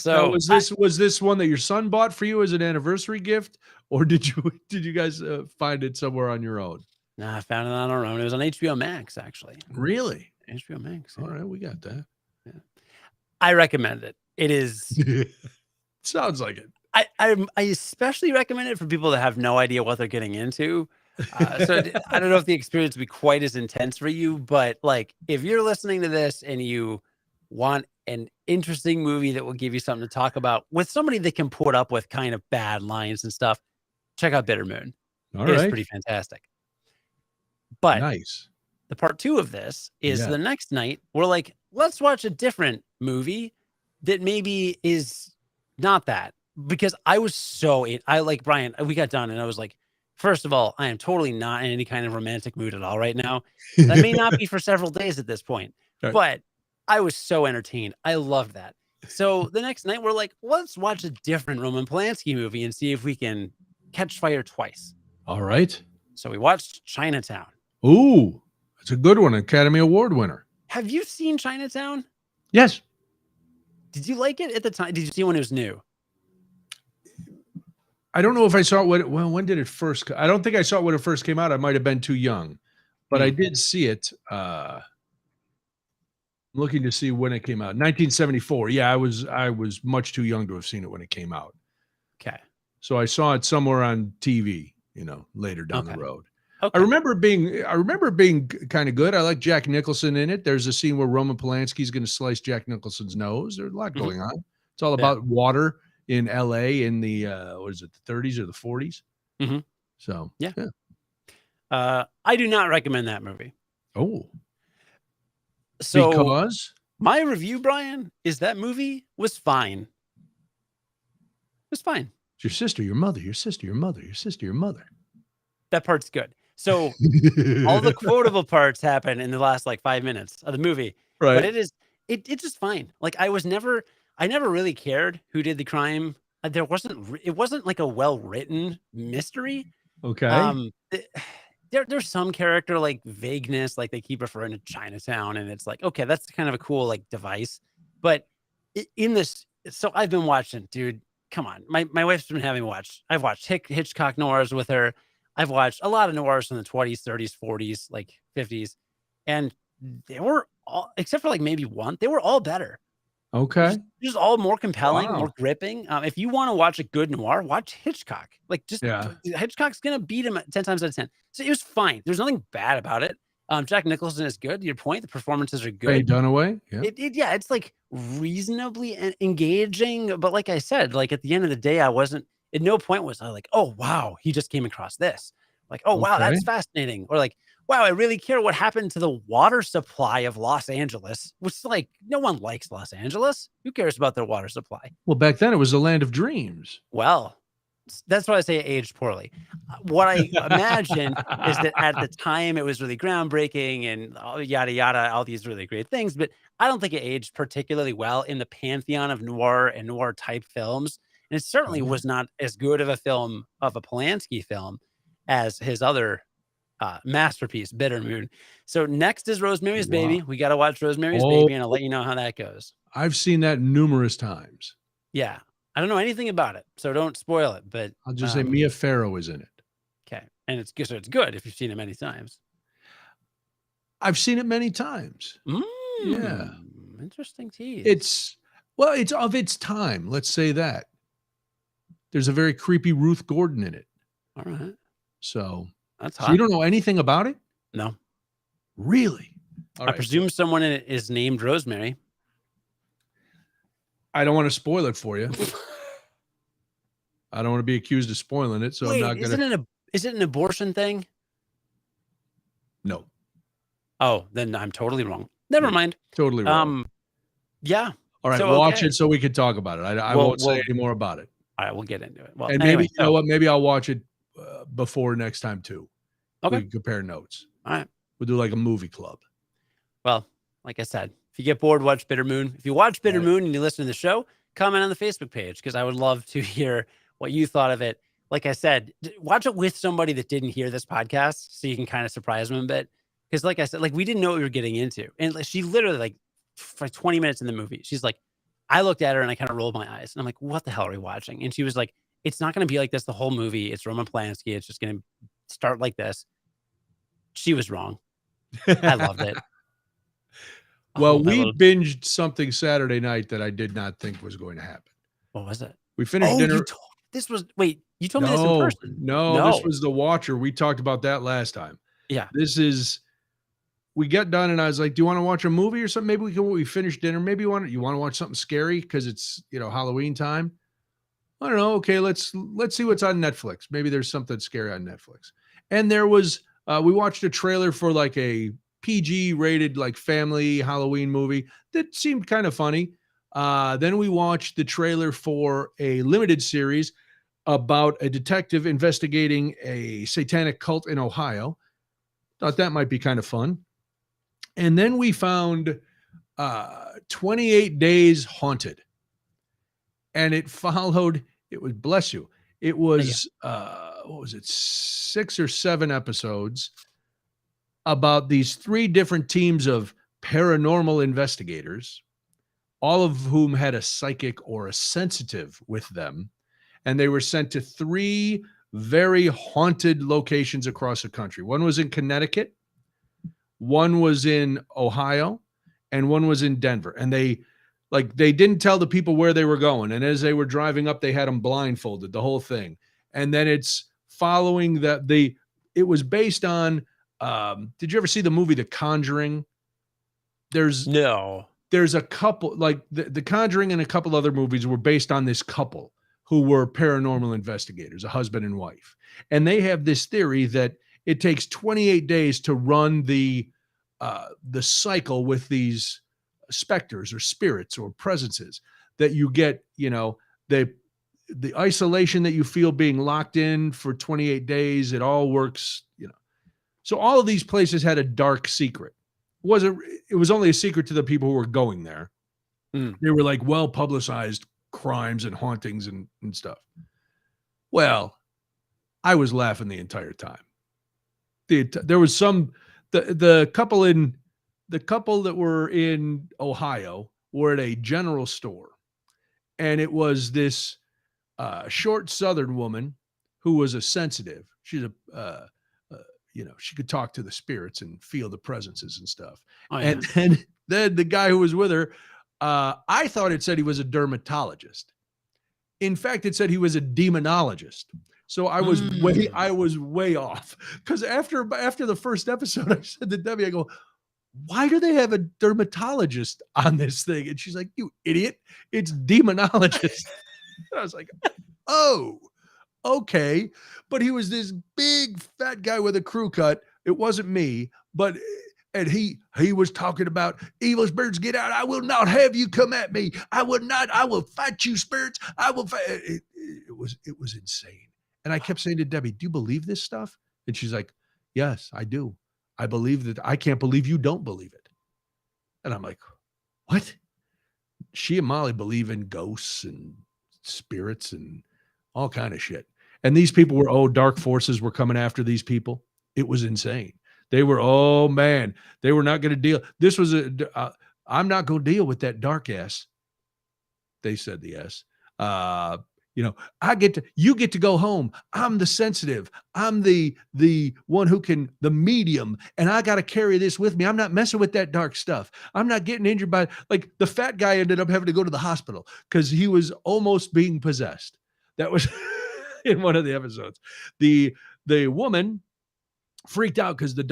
Now, So was this one that your son bought for you as an anniversary gift, or did you guys find it somewhere on your own? I found it on our own. It was on HBO Max, actually. Really? HBO Max. All right, we got that. Yeah. I recommend it. It is. Sounds like it. I especially recommend it for people that have no idea what they're getting into. So I don't know if the experience will be quite as intense for you, but like if you're listening to this and you want an interesting movie that will give you something to talk about with somebody that can put up with kind of bad lines and stuff, check out Bitter Moon. All It's right. pretty fantastic. But Nice. the part 2 of this is the next night we're like, let's watch a different movie that maybe is not that, because I was so I like Brian, we got done and I was like, first of all, I am totally not in any kind of romantic mood at all right now. That may not be for several days at this point, Right. but I was so entertained. I loved that. So the next night we're like, let's watch a different Roman Polanski movie and see if we can catch fire twice. All right. So we watched Chinatown. Ooh, it's a good one. Academy Award winner. Have you seen Chinatown? Yes. Did you like it at the time? Did you see when it was new? I don't know if I saw it when did it first? I don't think I saw it when it first came out. I might have been too young, but I did see it. Looking to see when it came out. 1974. Yeah, I was much too young to have seen it when it came out. Okay. So I saw it somewhere on TV, later down the road. Okay. I remember it being kind of good. I like Jack Nicholson in it. There's a scene where Roman Polanski is going to slice Jack Nicholson's nose. There's a lot going on. It's all about water in LA in the what is it, the 30s or the 40s? Mm-hmm. So yeah. I do not recommend that movie. Oh. So because my review, Brian, is that movie was fine. It was fine. It's your sister, your mother, your sister, your mother, your sister, your mother. That part's good. So all the quotable parts happen in the last like 5 minutes of the movie. Right. But it's just fine. Like I never really cared who did the crime. It wasn't like a well-written mystery. Okay. There's some character like vagueness, like they keep referring to Chinatown, and it's like, okay, that's kind of a cool like device. But in this, so I've been watching, dude. Come on, my wife's been having me watch. I've watched Hitchcock noirs with her. I've watched a lot of noirs from the 20s, 30s, 40s, like 50s, and they were all, except for like maybe one, they were all better. Okay. Just all more compelling, more gripping. If you want to watch a good noir, watch Hitchcock. Like Hitchcock's going to beat him 10 times out of 10. So it was fine. There's nothing bad about it. Jack Nicholson is good. Your point, the performances are good. Faye Dunaway. Yeah. It's like reasonably engaging. But like I said, like at the end of the day, at no point was I like, oh, wow, he just came across this. Like, oh, wow, that's fascinating. Or like, wow, I really care what happened to the water supply of Los Angeles, which like no one likes Los Angeles. Who cares about their water supply? Well, back then it was the land of dreams. Well, that's why I say it aged poorly. What I imagine is that at the time it was really groundbreaking and yada, yada, all these really great things. But I don't think it aged particularly well in the pantheon of noir and noir type films. And it certainly was not as good of a film, of a Polanski film, as his other masterpiece, Bitter Moon. So next is Rosemary's Baby. We got to watch Rosemary's Baby, and I'll let you know how that goes. I've seen that numerous times. Yeah. I don't know anything about it, so don't spoil it. But I'll just say Mia Farrow is in it. Okay. And it's good. So it's good if you've seen it many times. I've seen it many times. Yeah. Interesting tease. It's of its time. Let's say that. There's a very creepy Ruth Gordon in it. All right. So that's hot. So you don't know anything about it? No. Really? I presume someone in it is named Rosemary. I don't want to spoil it for you. I don't want to be accused of spoiling it, so I'm not gonna. Is it an abortion thing? No. Oh, then I'm totally wrong. Never mind. Totally wrong. Yeah. All right, watch it so we can talk about it. I won't say any more about it. All right, we'll get into it. Well, and anyway, maybe you know what? Maybe I'll watch it before next time too. Okay. We can compare notes. All right. We'll do like a movie club. Well, like I said, If you get bored, watch Bitter Moon. If you watch Bitter Right. Moon and you listen to the show, comment on the Facebook page because I would love to hear what you thought of it. Like I said, watch it with somebody that didn't hear this podcast so you can kind of surprise them a bit. Because like I said, like we didn't know what we were getting into. And she literally like for 20 minutes in the movie, she's like, I looked at her and I kind of rolled my eyes. And I'm like, what the hell are we watching? And she was like, it's not going to be like this the whole movie. It's Roman Polanski. It's just going to start like this. She was wrong. I loved it. Well, Oh, my we little, binged something Saturday night that I did not think was going to happen. what was it? We finished Oh, dinner. you told me this in person. No, this was The Watcher. We talked about that last time. Yeah. We got done and I was like, do you want to watch a movie or something? Maybe we finished dinner. Maybe you want to watch something scary because it's, Halloween time. I don't know. Okay, let's see what's on Netflix. Maybe there's something scary on Netflix. And there was, we watched a trailer for like a PG rated like family Halloween movie that seemed kind of funny. Then we watched the trailer for a limited series about a detective investigating a satanic cult in Ohio. Thought that might be kind of fun. And then we found 28 Days Haunted. And it was, bless you, it was, what was it, 6 or 7 episodes about these 3 different teams of paranormal investigators, all of whom had a psychic or a sensitive with them. And they were sent to 3 very haunted locations across the country. One was in Connecticut, one was in Ohio, and one was in Denver. And they didn't tell the people where they were going. And as they were driving up, they had them blindfolded, the whole thing. And then it's following it was based on, did you ever see the movie The Conjuring? There's a couple, like the Conjuring and a couple other movies were based on this couple who were paranormal investigators, a husband and wife. And they have this theory that it takes 28 days to run the cycle with these specters or spirits or presences that you get, the isolation that you feel being locked in for 28 days. It all works, So all of these places had a dark secret. It was only a secret to the people who were going there. They were like well-publicized crimes and hauntings and stuff. Well, I was laughing the entire time. There was the couple that were in Ohio were at a general store, and it was this short Southern woman who was a sensitive. She's she could talk to the spirits and feel the presences and stuff. Oh, yeah. And then the guy who was with her, I thought it said he was a dermatologist. In fact, it said he was a demonologist. So I was way off, because after the first episode, I said to Debbie, I go, why do they have a dermatologist on this thing? And she's like, you idiot, it's demonologist. I was like, oh, okay. But he was this big fat guy with a crew cut. It wasn't me, and he was talking about evil spirits, get out. I will not have you come at me. I will fight you, spirits. I will fight. It was insane. And I kept saying to Debbie, do you believe this stuff? And she's like, yes, I do. I believe that. I can't believe you don't believe it. And I'm like, what? She and Molly believe in ghosts and spirits and all kind of shit. And these people were, dark forces were coming after these people. It was insane. They were, they were not going to deal. This was I'm not going to deal with that dark ass. They said the S. You get to go home. I'm the sensitive. I'm the one who can, the medium, and I got to carry this with me. I'm not messing with that dark stuff. I'm not getting injured by, like, the fat guy ended up having to go to the hospital because he was almost being possessed. That was in one of the episodes. The woman freaked out because the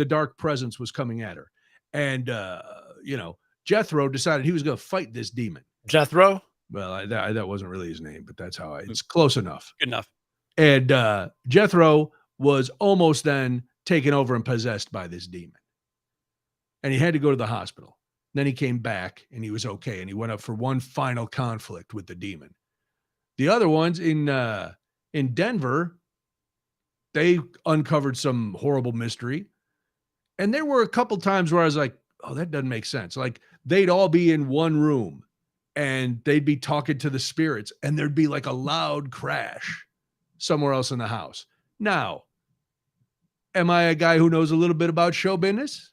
dark presence was coming at her. And, Jethro decided he was going to fight this demon. Jethro? Well, that wasn't really his name, but that's how it's close enough. Good enough. And Jethro was almost then taken over and possessed by this demon. And he had to go to the hospital. Then he came back and he was okay. And he went up for one final conflict with the demon. The other ones in Denver, they uncovered some horrible mystery. And there were a couple times where I was like, oh, that doesn't make sense. Like they'd all be in one room and they'd be talking to the spirits, and there'd be like a loud crash somewhere else in the house. Now, am I a guy who knows a little bit about show business?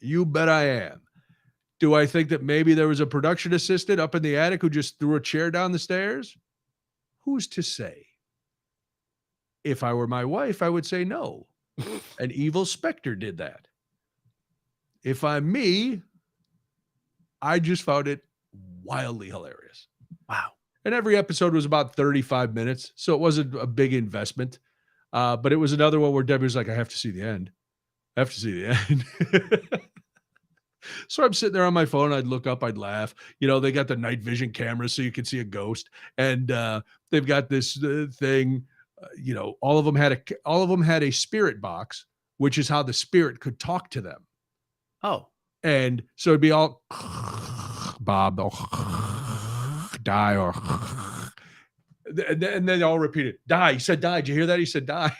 You bet I am. Do I think that maybe there was a production assistant up in the attic who just threw a chair down the stairs? Who's to say? If I were my wife, I would say no. An evil specter did that. If I'm me, I just found it wildly hilarious. Wow. And every episode was about 35 minutes, so it wasn't a big investment. But it was another one where Debbie was like, I have to see the end. I have to see the end. So I'm sitting there on my phone. I'd look up, I'd laugh. You know, they got the night vision cameras so you can see a ghost. And they've got this thing, you know, all of them had a spirit box, which is how the spirit could talk to them. Oh. And so it'd be all Bob, die, or and then they all repeat it. Die. He said die. Did you hear that? He said die.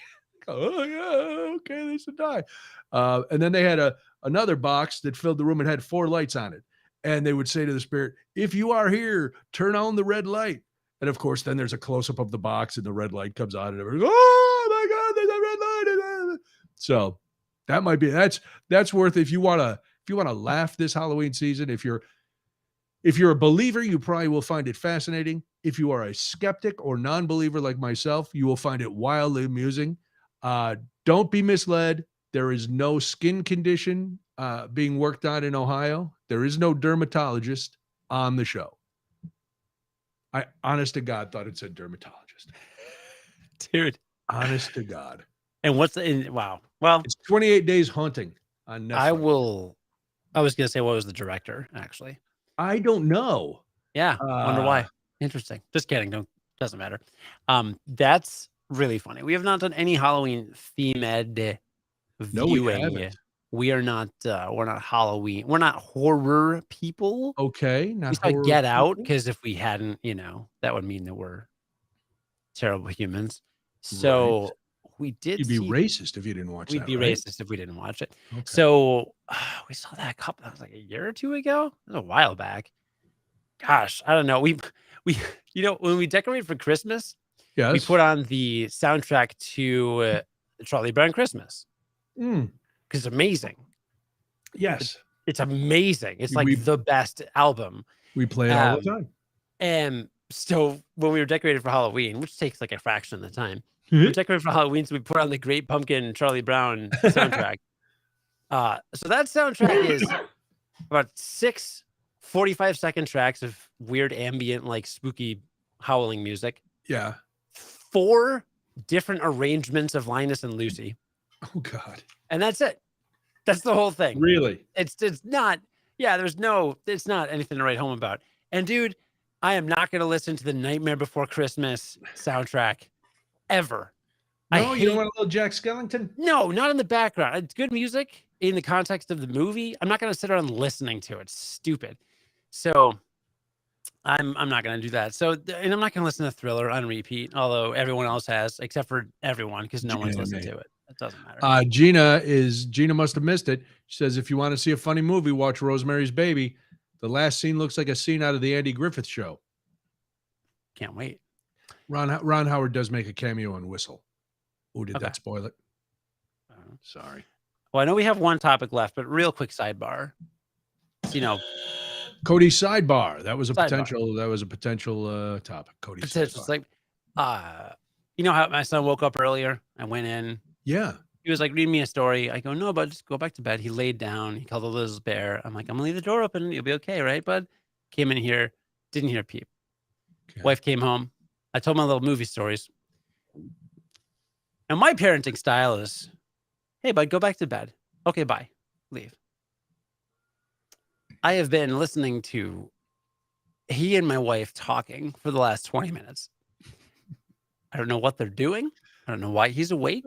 Oh yeah, okay. They said die. And then they had another box that filled the room and had 4 lights on it. And they would say to the spirit, if you are here, turn on the red light. And of course, then there's a close-up of the box and the red light comes on and everybody's, oh my God, there's a red light. So that might be, that's worth, if you want to laugh this Halloween season, if you're a believer, you probably will find it fascinating. If you are a skeptic or non-believer like myself, you will find it wildly amusing. Don't be misled. There is no skin condition being worked on in Ohio. There is no dermatologist on the show. I, honest to God, thought it said dermatologist. Dude. Honest to God. And what's the, wow. Well, it's 28 Days Haunting on Netflix. I was going to say, what was the director, actually? I don't know. Yeah. Wonder why. Interesting. Just kidding. Doesn't matter. That's really funny. We have not done any Halloween themed viewing. We are not we're not Halloween. We're not horror people. Okay. We saw Get Out, because if we hadn't, you know, that would mean that we're terrible humans. So we did. You'd be racist if you didn't watch it. We'd be racist if we didn't watch it. Okay. So we saw that that was like a year or two ago. It was a while back. Gosh, I don't know. We you know, when we decorate for Christmas, we put on the soundtrack to Charlie Brown Christmas. Because it's amazing. Yes. It's amazing. It's like the best album. We play it all the time. And so when we were decorated for Halloween, which takes like a fraction of the time, we decorated for Halloween, so we put on the Great Pumpkin Charlie Brown soundtrack. So that soundtrack is about 6 45-second tracks of weird ambient, like spooky howling music. Yeah. 4 different arrangements of Linus and Lucy. Oh God. And that's it. That's the whole thing. Really? It's not, it's not anything to write home about. And dude, I am not going to listen to the Nightmare Before Christmas soundtrack ever. No, you don't want a little Jack Skellington? No, not in the background. It's good music in the context of the movie. I'm not going to sit around listening to it. It's stupid. So I'm not going to do that. So, and I'm not going to listen to Thriller on repeat, although everyone else has, except for everyone, because no one's listened to it. It doesn't matter. Gina must have missed it. She says, if you want to see a funny movie, watch Rosemary's Baby. The last scene looks like a scene out of the Andy Griffith Show. Can't wait. Ron Howard does make a cameo on Whistle. Oh, did that spoil it? Sorry. Well, I know we have one topic left, but real quick sidebar. You know, Cody's sidebar. That was a potential. That was a potential topic. Cody's sidebar. It's like, you know how my son woke up earlier? I went in. Yeah. He was like, read me a story. I go, no, bud, just go back to bed. He laid down. He called the Liz Bear. I'm like, I'm gonna leave the door open. You'll be okay, right, bud? Came in here, didn't hear a peep. Okay. Wife came home. I told my little movie stories. And my parenting style is, hey, bud, go back to bed. Okay, bye. Leave. I have been listening to he and my wife talking for the last 20 minutes. I don't know what they're doing. I don't know why he's awake.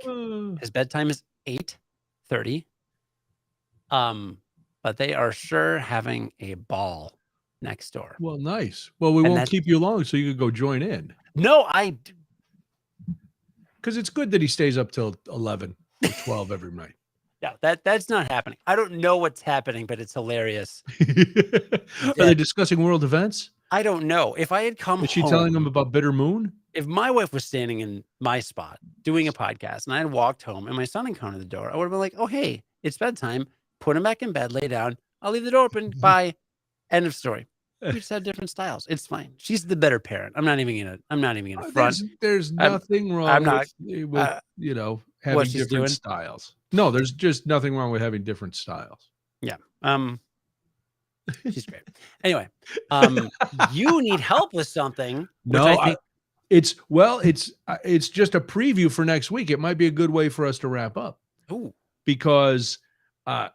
His bedtime is 8:30. But they are sure having a ball next door. Well, nice. Well, we won't keep you long, so you could go join in. No, because it's good that he stays up till 11 or 12 every night. Yeah, that's not happening. I don't know what's happening, but it's hilarious. Are they discussing world events? I don't know. If I had come Is she telling them home, about Bitter Moon? if my wife was standing in my spot doing a podcast and I had walked home and my son had come to the door, I would have been like, "Oh, hey, it's bedtime. Put him back in bed, lay down. I'll leave the door open. Bye." End of story. We just have different styles. It's fine. She's the better parent. I'm not even gonna front. There's I'm nothing I'm wrong not with having what she's different doing. styles. No, there's just nothing wrong with having different styles. Yeah. She's great. Anyway, you need help with something, which I think it's just a preview for next week. It might be a good way for us to wrap up. Ooh. Because the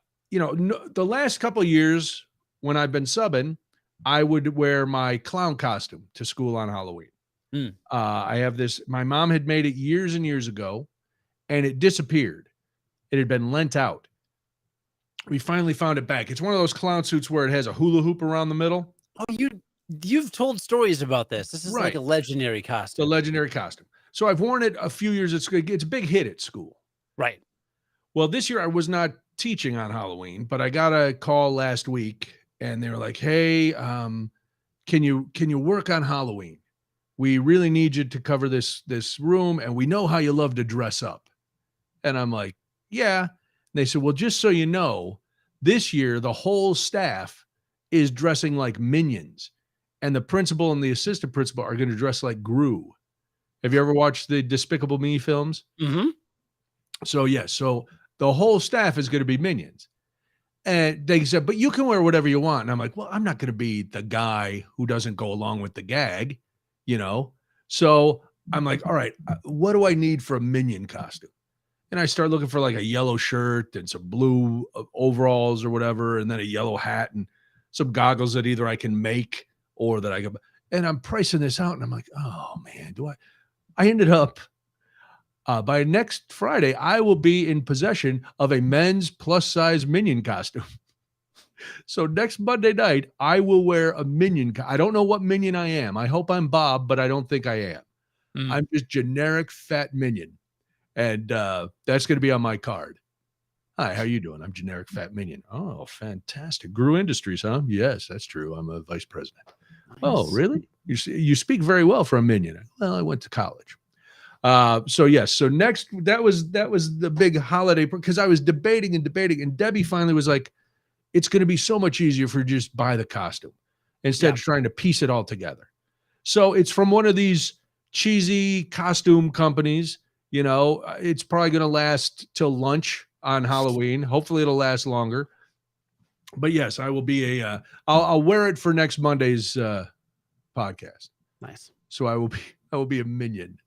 last couple of years when I've been subbing, I would wear my clown costume to school on Halloween. I have this. My mom had made it years and years ago, and it disappeared. It had been lent out. We finally found it back. It's one of those clown suits where it has a hula hoop around the middle. Oh, you've told stories about this. This is like a legendary costume. The legendary costume. So I've worn it a few years at school. It's a big hit at school. Right. Well, this year I was not teaching on Halloween, but I got a call last week and they were like, "Hey, can you work on Halloween? We really need you to cover this room, and we know how you love to dress up." And I'm like, "Yeah." And they said, "Well, just so you know, this year the whole staff is dressing like minions, and the principal and the assistant principal are going to dress like Gru." Have you ever watched the Despicable Me films? Mm-hmm. So yes, so the whole staff is going to be minions. And they said, "But you can wear whatever you want." And I'm like, "Well, I'm not going to be the guy who doesn't go along with the gag, you know?" So I'm like, "All right, what do I need for a minion costume?" And I start looking for like a yellow shirt and some blue overalls or whatever, and then a yellow hat and some goggles that either I can make or that I can. And I'm pricing this out, and I'm like, "Oh man, I ended up by next Friday, I will be in possession of a men's plus size minion costume." So next Monday night, I will wear a minion. I don't know what minion I am. I hope I'm Bob, but I don't think I am. I'm just generic fat minion. And that's going to be on my card. "Hi, how you doing? I'm generic fat minion." "Oh, fantastic. Gru Industries, huh?" "Yes, that's true. I'm a vice president." Nice. "Oh, really? You speak very well for a minion." "Well, I went to college." So yes. So next, that was the big holiday, because I was debating, and Debbie finally was like, "It's going to be so much easier for you to just buy the costume instead of trying to piece it all together." So it's from one of these cheesy costume companies. It's probably going to last till lunch on Halloween. Hopefully it'll last longer. But yes, I will be I'll wear it for next Monday's podcast. Nice. So I will be a minion.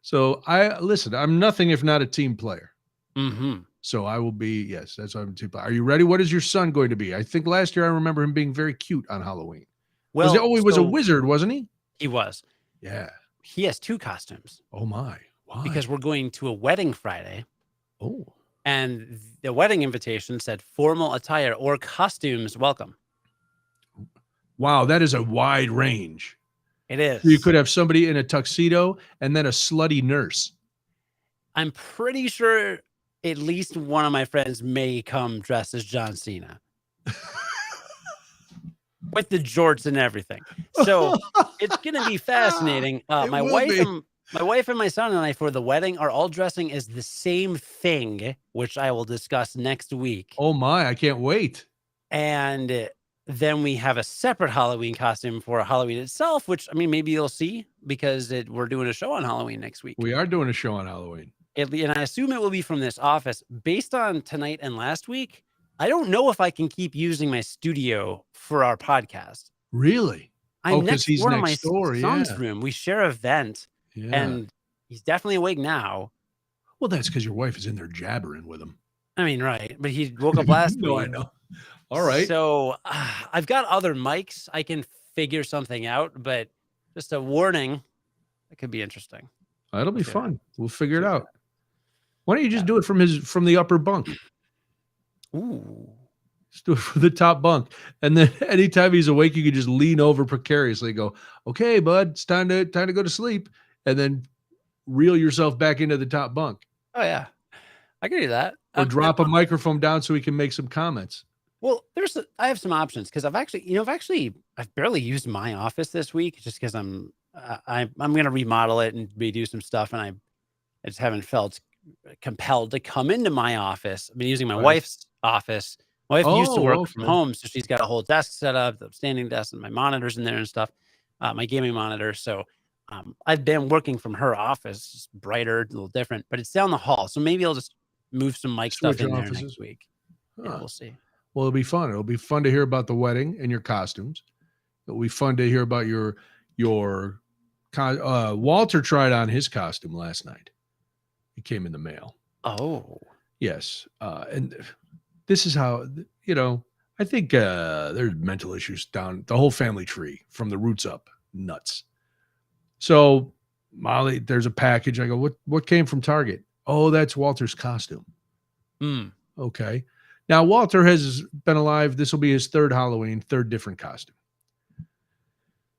So I'm nothing if not a team player. Mm-hmm. So I will be, yes, that's what I'm a team player. Are you ready? What is your son going to be? I think last year I remember him being very cute on Halloween. Well, he was a wizard, wasn't he? He was. Yeah. He has two costumes. Oh my. Why? Because we're going to a wedding Friday. Oh. And the wedding invitation said formal attire or costumes welcome. Wow, that is a wide range. It is. You could have somebody in a tuxedo and then a slutty nurse. I'm pretty sure at least one of my friends may come dressed as John Cena. With the jorts and everything. So it's going to be fascinating. My wife and my son and I for the wedding are all dressing as the same thing, which I will discuss next week. Oh my, I can't wait. And then we have a separate Halloween costume for Halloween itself, which, I mean, maybe you'll see because we're doing a show on Halloween next week. We are doing a show on Halloween. And I assume it will be from this office. Based on tonight and last week, I don't know if I can keep using my studio for our podcast. Really? I'm next door to my son's room. We share a vent, and he's definitely awake now. Well, that's because your wife is in there jabbering with him. I mean, right. But he woke up last week. No, I know. All right. So I've got other mics. I can figure something out, but just a warning, it could be interesting. That'll be fun. We'll figure it out. Why don't you just do it from the upper bunk? Ooh. Just do it from the top bunk. And then anytime he's awake, you can just lean over precariously and go, "Okay, bud, it's time to go to sleep." And then reel yourself back into the top bunk. Oh, yeah. I can do that. Or drop a microphone down so we can make some comments. Well, I have some options because I've barely used my office this week just because I'm going to remodel it and redo some stuff, and I just haven't felt compelled to come into my office. I've been using my wife's office. My wife used to work from home, so she's got a whole desk set up, the standing desk, and my monitors in there and stuff, my gaming monitor. So I've been working from her office, just brighter, a little different, but it's down the hall. So maybe I'll just move some mic stuff in there next week. Yeah, we'll see. Well, it'll be fun. It'll be fun to hear about the wedding and your costumes. It'll be fun to hear about your Walter tried on his costume last night. It came in the mail. Oh, yes. And this is how, I think there's mental issues down the whole family tree from the roots up. Nuts. So Molly, there's a package. I go, what came from Target? Oh, that's Walter's costume. Okay. Now, Walter has been alive. This will be his third Halloween, third different costume.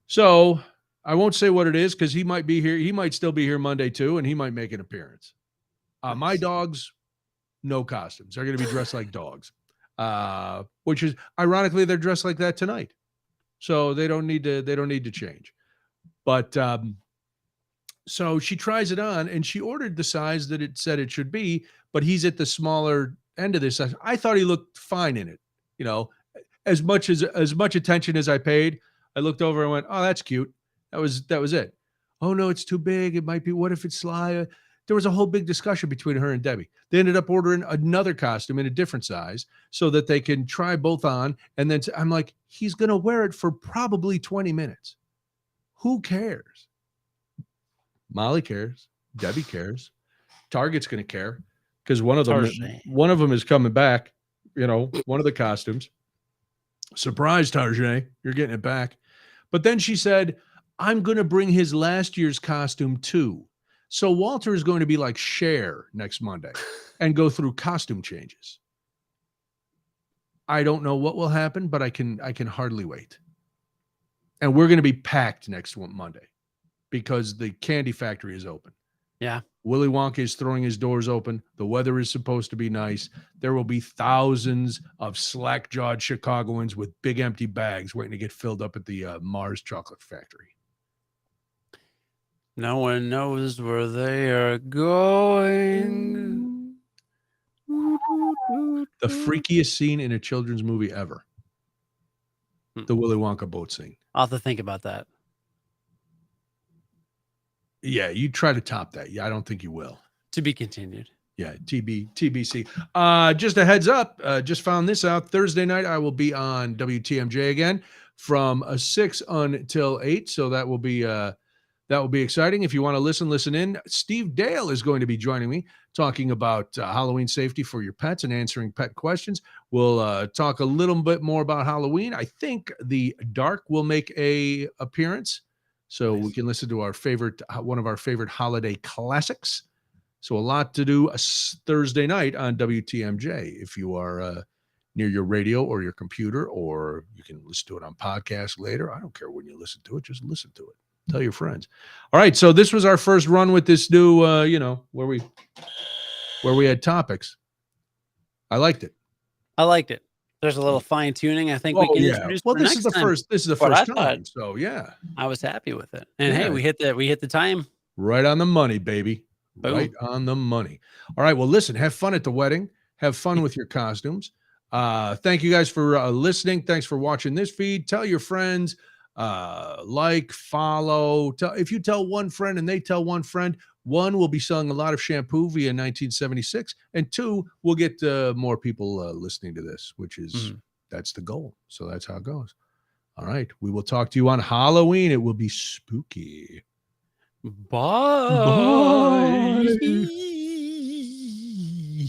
So I won't say what it is because he might be here. He might still be here Monday too, and he might make an appearance. Nice. My dogs, no costumes. They're going to be dressed like dogs, which is ironically they're dressed like that tonight, so they don't need to change. But so she tries it on, and she ordered the size that it said it should be, but he's at the smaller end of this. I thought he looked fine in it. As much attention as I paid, I looked over and went, "Oh, that's cute." That was it. Oh no, it's too big. It might be. What if it's sly? There was a whole big discussion between her and Debbie. They ended up ordering another costume in a different size so that they can try both on. And then I'm like, he's going to wear it for probably 20 minutes. Who cares? Molly cares. Debbie cares. Target's going to care because one of them is coming back. One of the costumes. Surprise, Tarjay, you're getting it back. But then she said, I'm going to bring his last year's costume too. So Walter is going to be like Cher next Monday and go through costume changes. I don't know what will happen, but I can hardly wait. And we're going to be packed next Monday because the candy factory is open. Yeah. Willy Wonka is throwing his doors open. The weather is supposed to be nice. There will be thousands of slack-jawed Chicagoans with big empty bags waiting to get filled up at the Mars Chocolate Factory. No one knows where they are going. The freakiest scene in a children's movie ever. The Willy Wonka boat scene. I'll have to think about that. Yeah, you try to top that. Yeah, I don't think you will. To be continued. Yeah, TBC. Just a heads up. Just found this out. Thursday night, I will be on WTMJ again from 6 until 8. So that will be exciting. If you want to listen in. Steve Dale is going to be joining me talking about Halloween safety for your pets and answering pet questions. We'll talk a little bit more about Halloween. I think the Dark will make a appearance. So nice. We can listen to one of our favorite holiday classics. So a lot to do Thursday night on WTMJ. If you are near your radio or your computer, or you can listen to it on podcast later. I don't care when you listen to it. Just listen to it. Tell your friends. All right. So this was our first run with this new, where we had topics. I liked it. There's a little fine tuning. I think we can introduce. Well, this is the first time. So yeah, I was happy with it. And hey, we hit the time right on the money, baby. Boom. Right on the money. All right. Well, listen, have fun at the wedding. Have fun with your costumes. Thank you guys for listening. Thanks for watching this feed. Tell your friends, follow. If you tell one friend and they tell one friend, one will be selling a lot of shampoo via 1976, and two will get more people listening to this, which is that's the goal. So that's how it goes. All right. We will talk to you on Halloween. It will be spooky. Bye.